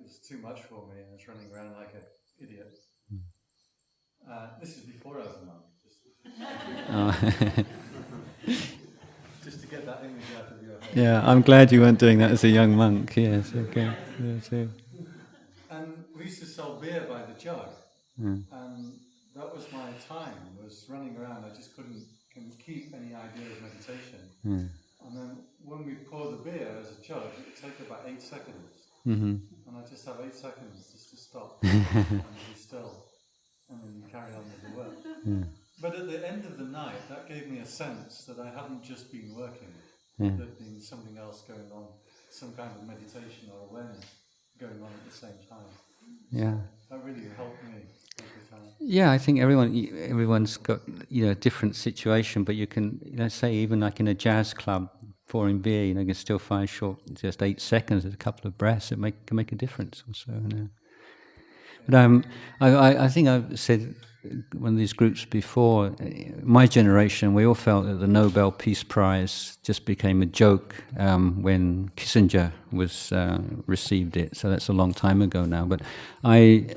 was too much for me. I was running around like an idiot. This is before I was a monk. Just to get that image out of your head. Yeah, I'm glad you weren't doing that as a young monk. Yes, okay. Yeah, so. And we used to sell beer by the jug, and that was my time, was running around. I just couldn't keep any idea of meditation. And then when we pour the beer as a jug, it would take about 8 seconds. And I just have 8 seconds just to stop and be still, and then carry on with the work. But at the end of the night, that gave me a sense that I hadn't just been working, there'd been something else going on, some kind of meditation or awareness going on at the same time. Yeah. So that really helped me every time. Yeah, I think everyone's got, you know, a different situation, but you can, you know, say even like in a jazz club pouring beer, you know, you can still find short, just 8 seconds, a couple of breaths, can make a difference also. You know. But I think I've said one of these groups before, my generation, we all felt that the Nobel Peace Prize just became a joke when Kissinger received it. So that's a long time ago now. But I've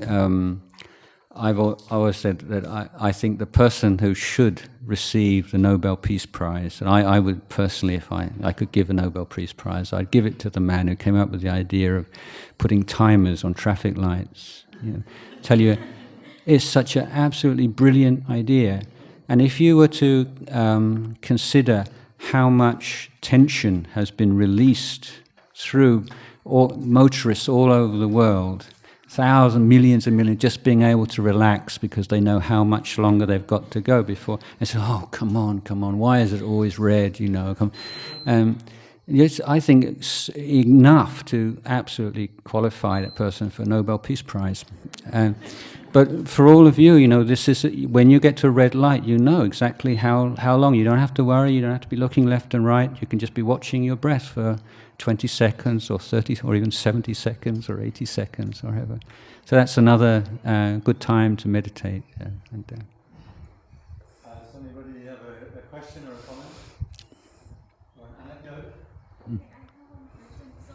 always said that I think the person who should receive the Nobel Peace Prize, and I would personally, if I could give a Nobel Peace Prize, I'd give it to the man who came up with the idea of putting timers on traffic lights. You know, tell you, it's such an absolutely brilliant idea. And if you were to consider how much tension has been released through motorists all over the world, thousands, millions and millions, just being able to relax because they know how much longer they've got to go before. They say, oh, come on, why is it always red, you know? Yes, I think it's enough to absolutely qualify that person for a Nobel Peace Prize. But for all of you, you know, this is when you get to a red light, you know exactly how long. You don't have to worry. You don't have to be looking left and right. You can just be watching your breath for 20 seconds or 30 or even 70 seconds or 80 seconds or whatever. So that's another good time to meditate. Does anybody have a question or a comment? Or an anecdote? Okay, I have one question. So,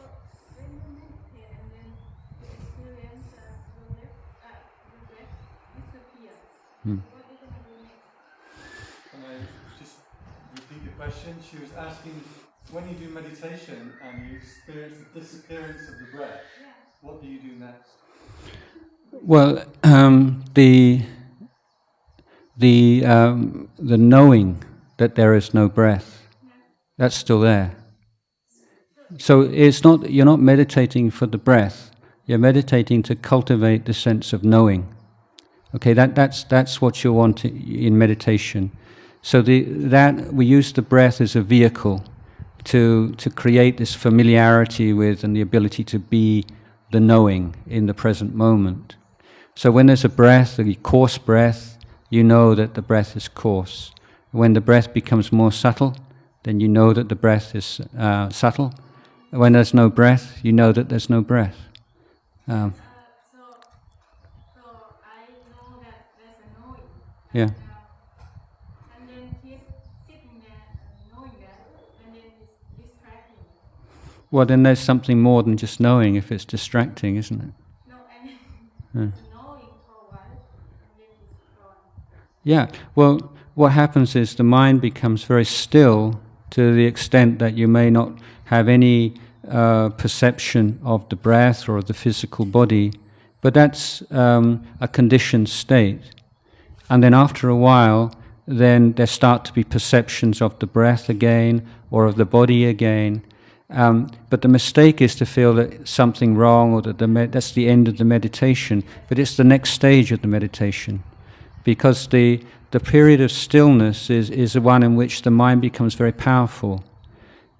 when you meditate and then you experience your breath disappears, what are you going to do next? Can I just repeat the question? She was asking, when you do meditation and you experience the disappearance of the breath, what do you do next? Well, the knowing that there is no breath, that's still there. So you're not meditating for the breath. You're meditating to cultivate the sense of knowing. Okay, that's what you want in meditation. So we use the breath as a vehicle to create this familiarity with and the ability to be the knowing in the present moment. So when there's a breath, a coarse breath, you know that the breath is coarse. When the breath becomes more subtle, then you know that the breath is subtle. When there's no breath, you know that there's no breath. So I know that there's a knowing. Yeah. And then keep sitting there knowing that, and then it's distracting. Well, then there's something more than just knowing if it's distracting, isn't it? No, I mean, knowing for a while, and then it's gone. Yeah, well, what happens is the mind becomes very still to the extent that you may not have any perception of the breath or of the physical body, but that's a conditioned state. And then after a while, then there start to be perceptions of the breath again or of the body again. But the mistake is to feel that something wrong or that that's the end of the meditation, but it's the next stage of the meditation. Because the period of stillness is the one in which the mind becomes very powerful.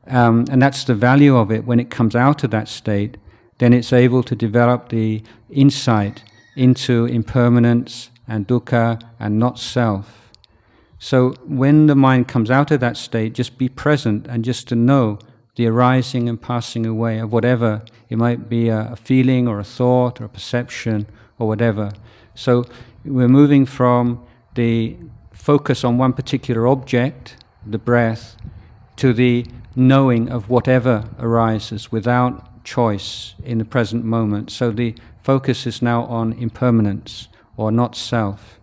And that's the value of it. When it comes out of that state, then it's able to develop the insight into impermanence and dukkha and not self. So when the mind comes out of that state, just be present and just to know the arising and passing away of whatever. It might be a feeling or a thought or a perception or whatever. So we're moving from the focus on one particular object, the breath, to the knowing of whatever arises without choice in the present moment. So the focus is now on impermanence or not self.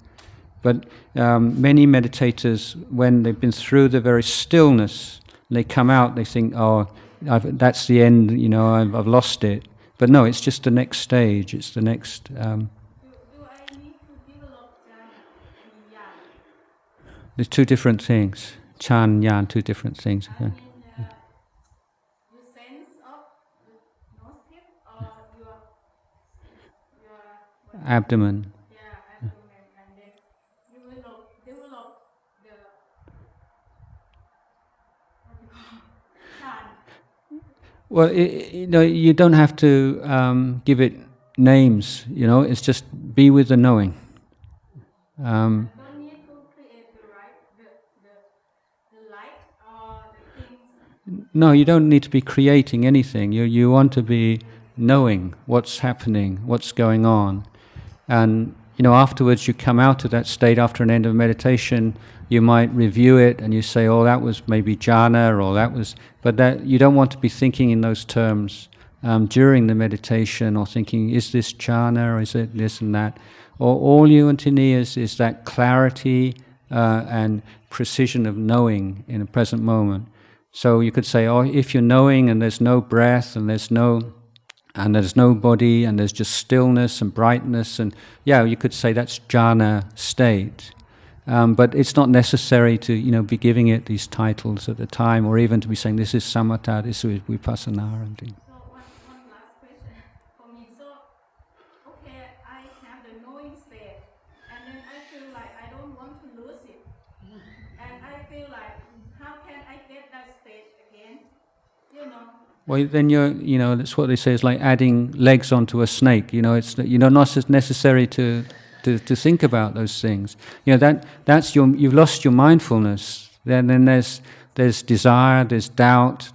But many meditators, when they've been through the very stillness, they come out, they think, oh, that's the end, I've lost it. But no, it's just the next stage, it's the next... Do I need to develop jhana and yan? There's two different things. Chan, yan, two different things. I mean, your sense of the nose tip or your Abdomen. abdomen, and then you will develop the chan. Well, you don't have to give it names. It's just be with the knowing. Don't need to create the light or the things. No, you don't need to be creating anything. You want to be knowing what's happening, what's going on. And, afterwards you come out of that state after an end of meditation, you might review it and you say, oh, that was maybe jhana, or that was... But that you don't want to be thinking in those terms during the meditation, or thinking, is this jhana, or is it this and that? Or all you want to need is that clarity and precision of knowing in the present moment. So you could say, oh, if you're knowing and there's no breath and there's no body and there's just stillness and brightness, and you could say that's jhana state. But it's not necessary to be giving it these titles at the time, or even to be saying this is samatha, this is vipassana and things. So one last question for me. So, okay, I have the knowing state, and then I feel like I don't want to lose it. And I feel like, how can I get that state again? Well, then that's what they say is like adding legs onto a snake. It's not necessary to think about those things. That's you've lost your mindfulness. Then there's desire, there's doubt,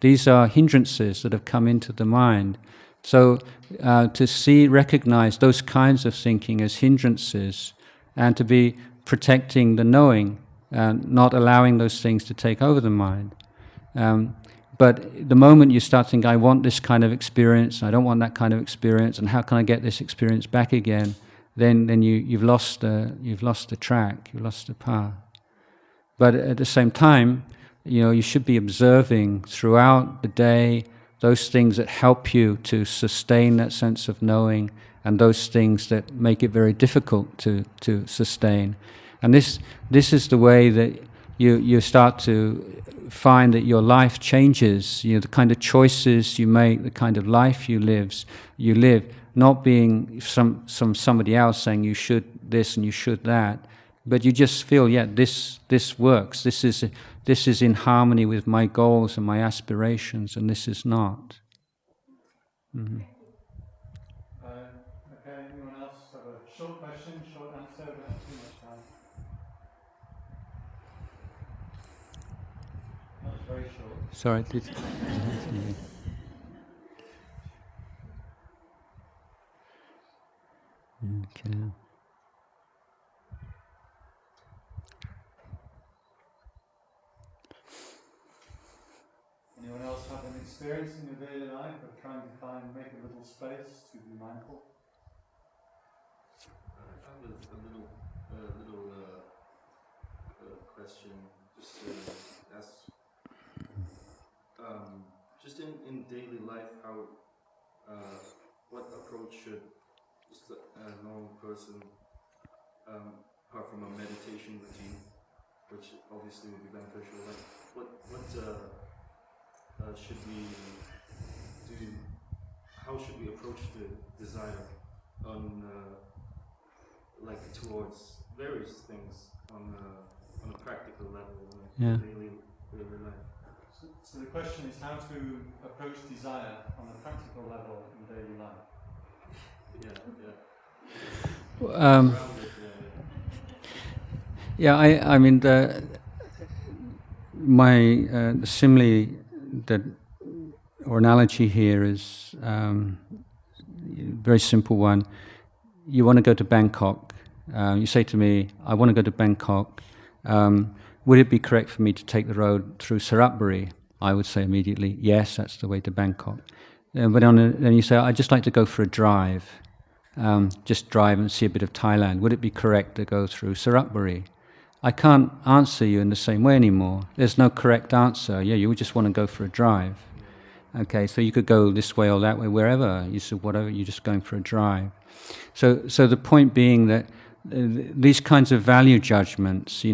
these are hindrances that have come into the mind. So to recognize those kinds of thinking as hindrances, and to be protecting the knowing, not allowing those things to take over the mind. But the moment you start thinking, I want this kind of experience, I don't want that kind of experience, and how can I get this experience back again? Then you've lost the track, you've lost the path. But at the same time, you should be observing throughout the day those things that help you to sustain that sense of knowing, and those things that make it very difficult to sustain. And this is the way that you start to find that your life changes. The kind of choices you make, the kind of life you live, not being somebody else saying you should this and you should that, but you just feel, this works. This is in harmony with my goals and my aspirations, and this is not. Mm-hmm. Okay, anyone else have a short question, short answer? Don't have too much time. That was very short. Sorry, Okay. Anyone else have anything experience in your daily life of trying to make a little space to be mindful? I have a little question. Just ask. Just in daily life, how what approach should just a normal person, apart from a meditation routine, which obviously would be beneficial. Like what should we do? How should we approach the desire on like towards various things on a practical level, Yeah. daily life? So the question is how to approach desire on a practical level in daily life. Yeah, I mean, my simile that or analogy here is a very simple one. You want to go to Bangkok. You say to me, I want to go to Bangkok. Would it be correct for me to take the road through Saratburi? I would say immediately, yes, that's the way to Bangkok. But then you say, I'd just like to go for a drive. Just drive and see a bit of Thailand. Would it be correct to go through Saratburi? I can't answer you in the same way anymore. There's no correct answer. Yeah, you would just want to go for a drive. Okay, so you could go this way or that way, wherever. You said whatever, you're just going for a drive. So the point being that these kinds of value judgments,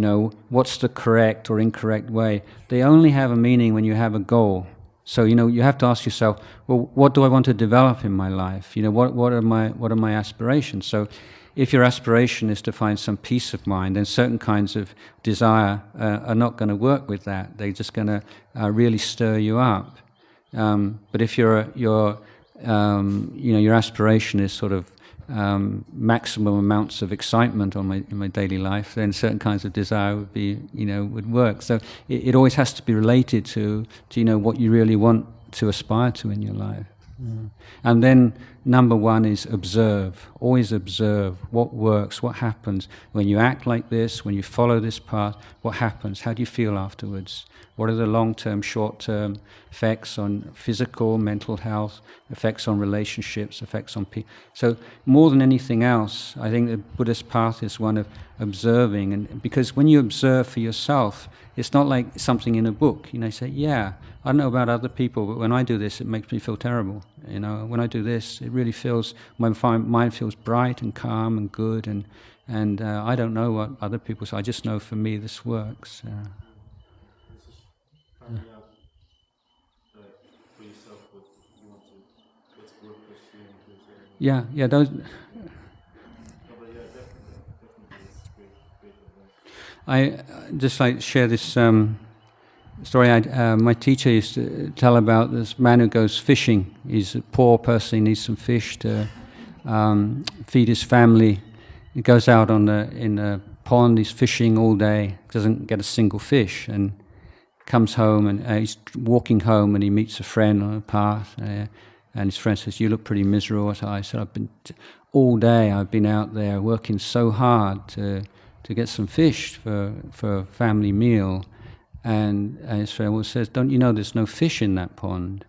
what's the correct or incorrect way, they only have a meaning when you have a goal. So, you have to ask yourself, well, what do I want to develop in my life? What are my aspirations? So if your aspiration is to find some peace of mind, then certain kinds of desire are not going to work with that. They're just going to really stir you up. But if your aspiration is sort of maximum amounts of excitement in my daily life, then certain kinds of desire would work. So it always has to be related to what you really want to aspire to in your life. And then number one is observe. Always observe what works, what happens when you act like this, when you follow this path. What happens? How do you feel afterwards? What are the long-term, short-term effects on physical, mental health, effects on relationships, effects on people? So more than anything else, I think the Buddhist path is one of observing. And because when you observe for yourself, it's not like something in a book. You say, yeah, I don't know about other people, but when I do this, it makes me feel terrible. When I do this, it really feels, my mind feels bright and calm and good. And I don't know what other people say. I just know for me this works. Finding out for yourself what you want to, what's worth pursuing. Yeah, those. But yeah, definitely, it's great advice. I just like to share this story. My teacher used to tell about this man who goes fishing. He's a poor person, he needs some fish to feed his family. He goes out in the pond, he's fishing all day, doesn't get a single fish, and comes home, and he's walking home, and he meets a friend on a path, and his friend says, "You look pretty miserable." So I said, "All day I've been out there working so hard to get some fish for a family meal," and his friend says, "Don't you know there's no fish in that pond?"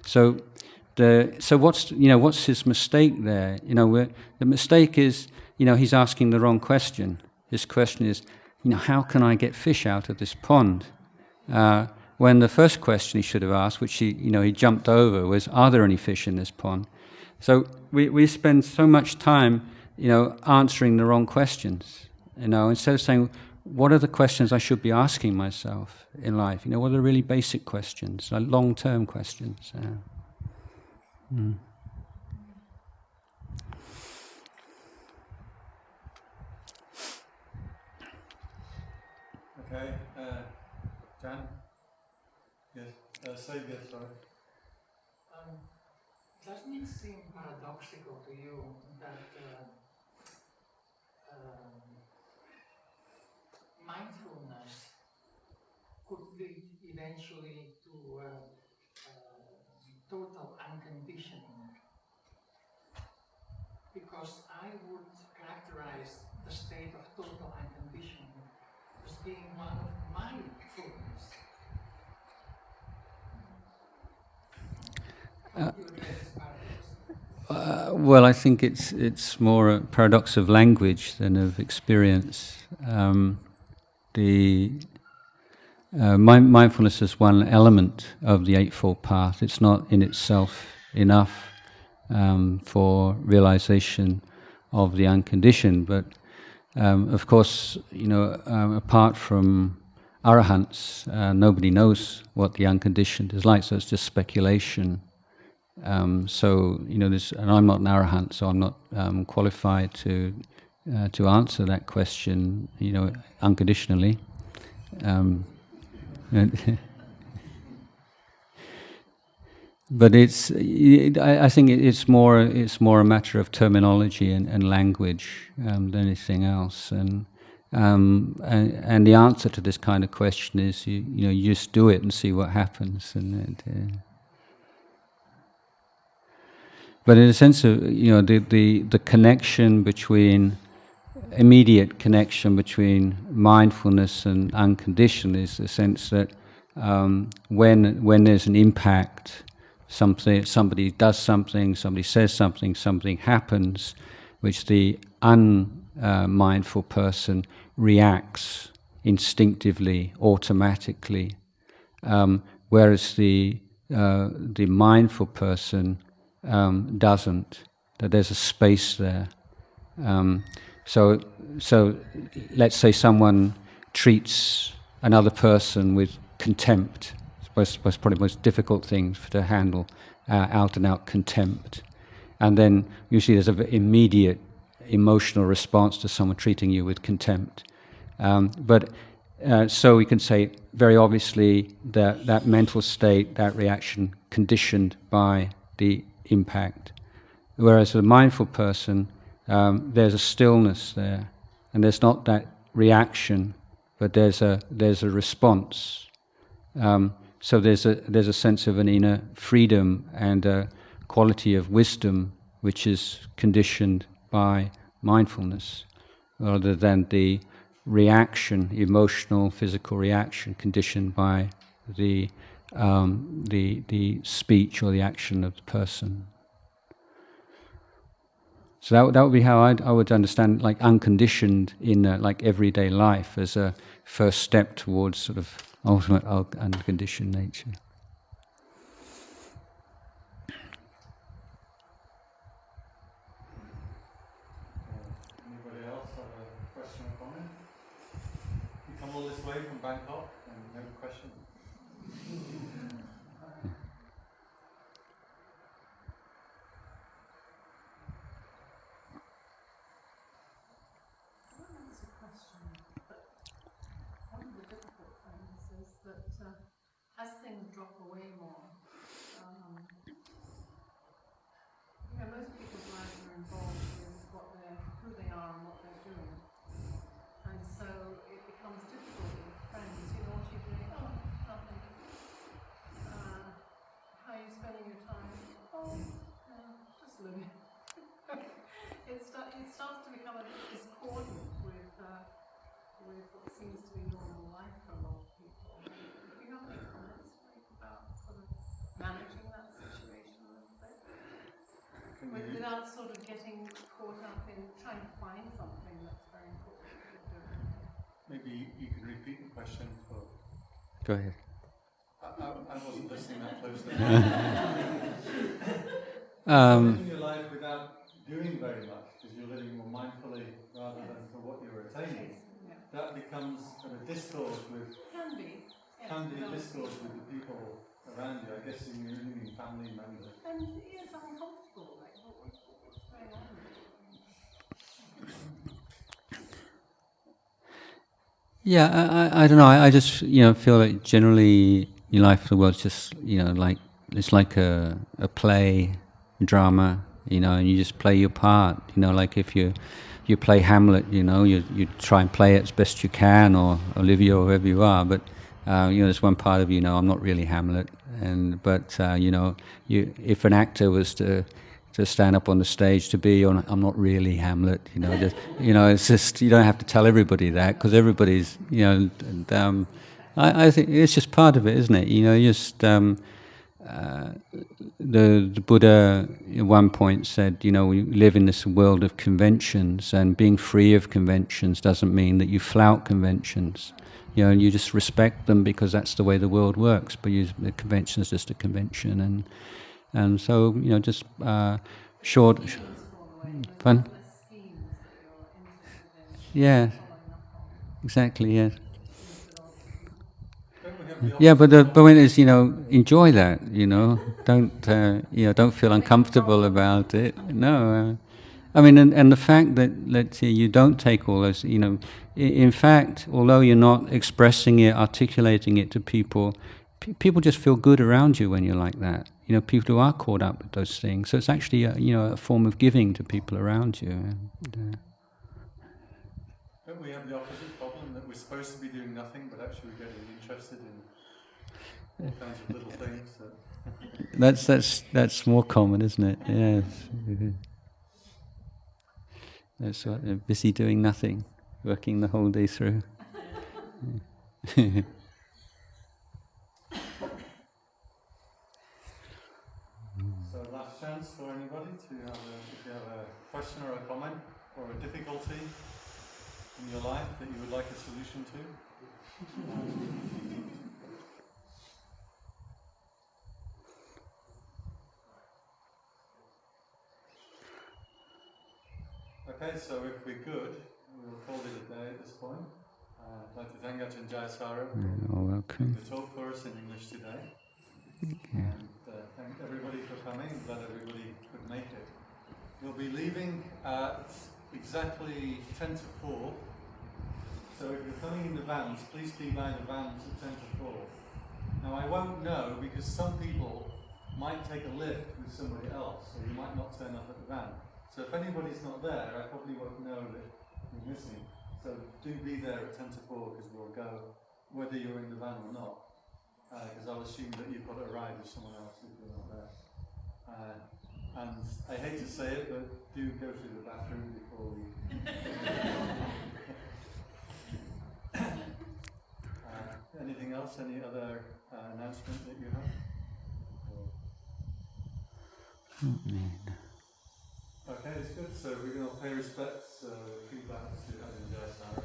So what's his mistake there? The mistake is he's asking the wrong question. His question is, how can I get fish out of this pond? When the first question he should have asked, which he jumped over, was, are there any fish in this pond? So we spend so much time, answering the wrong questions. Instead of saying, what are the questions I should be asking myself in life? What are the really basic questions, like long-term questions? Okay, Jan? Yes, Saviour, sorry. Doesn't it seem paradoxical to you that mindfulness could lead eventually to total unconditioning? Because I would characterize the state of total unconditioning as being one of mindfulness. How do you address this paradox? Well, I think it's more a paradox of language than of experience. The mindfulness is one element of the Eightfold Path. It's not in itself enough for realization of the unconditioned. But of course, apart from arahants, nobody knows what the unconditioned is like. So it's just speculation. And I'm not an arahant, so I'm not qualified to answer that question, unconditionally. But I think it's more a matter of terminology and language than anything else. And the answer to this kind of question is you just do it and see what happens. But in a sense of the connection between immediate connection between mindfulness and unconditioned is the sense that when there's an impact, somebody does something, somebody says something, something happens, which the unmindful person reacts instinctively, automatically, whereas the mindful person doesn't. That there's a space there. So let's say someone treats another person with contempt. It's probably the most difficult thing to handle, out and out contempt. And then usually there's an immediate emotional response to someone treating you with contempt. So we can say very obviously that mental state, that reaction, conditioned by the impact. Whereas the mindful person, there's a stillness there, and there's not that reaction, but there's a response. So there's a sense of an inner freedom and a quality of wisdom which is conditioned by mindfulness, rather than the reaction, emotional, physical reaction, conditioned by the speech or the action of the person. So that would be how I would understand, like, unconditioned in like everyday life as a first step towards sort of ultimate unconditioned nature. Anybody else have a question or comment? You come all this way from Bangkok and no question? That's a question, but one of the difficult things is that as things drop away more, most people's lives are involved with who they are and what they're doing, and so it becomes difficult with friends. What are you doing? Oh, nothing. How are you spending your time? Oh, just living. It starts to become a bit discordant with what seems to be normal life for a lot of people. Do you have any comments to make about sort of managing that situation a little bit? Without sort of getting caught up in trying to find something that's very important to do. Maybe you could repeat the question for... Go ahead. I wasn't listening that closely. Living your life without doing very much, because you're living more mindfully rather than for what you're attaining. Yeah. That becomes sort of discourse with... Can be. Discourse with the people around you, I guess, in your family members. And it's uncomfortable, like what's going on? Yeah, I don't know. I just feel like generally in life of the world, just like it's like a play, drama, and you just play your part. Like if you play Hamlet, you try and play it as best you can, or Olivia, or whoever you are. But there's one part of I'm not really Hamlet, but if an actor was to stand up on the stage to be on, I'm not really Hamlet, it's just, you don't have to tell everybody that, because everybody's, I think it's just part of it, isn't it? the Buddha at one point said, we live in this world of conventions, and being free of conventions doesn't mean that you flout conventions. And you just respect them because that's the way the world works. But the convention is just a convention, and so just short. Fun. Yeah. Exactly. Yes. Yeah, but the point is, enjoy that. Don't feel uncomfortable about it. No, I mean, and the fact that, let's say, you don't take all those, in fact, although you're not expressing it, articulating it to people, people just feel good around you when you're like that. People who are caught up with those things. So it's actually, a form of giving to people around you. Don't we have the opposite problem, that we're supposed to be doing nothing, but actually we're getting interested in all kinds of little things? That's more common, isn't it? Yes. That's what they're busy doing nothing, working the whole day through. So last chance for anybody to have if you have a question or a comment or a difficulty in your life that you would like a solution to. Okay, so if we're good, we'll call it a day at this point. I'd like to thank Ajahn Jayasaro You're welcome. for the talk for us in English today. Okay. And thank everybody for coming. Glad everybody could make it. We'll be leaving at exactly 10 to 4. So if you're coming in the vans, please be by the vans at 10 to 4. Now I won't know because some people might take a lift with somebody else, so you might not turn up at the van. So if anybody's not there, I probably won't know that you're missing. So do be there at 10 to 4 because we'll go whether you're in the van or not. Because I'll assume that you've got a ride with someone else if you're not there. And I hate to say it, but do go to the bathroom before we... anything else? Any other announcement that you have? Okay, it's good. So we're going to pay respects, feedback to Ajahn Jayasaro.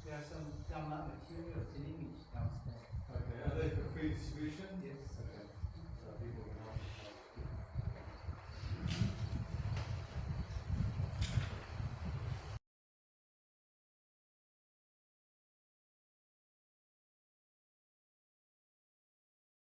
There are some Dhamma materials in English downstairs. Okay, are they for free distribution? Yes.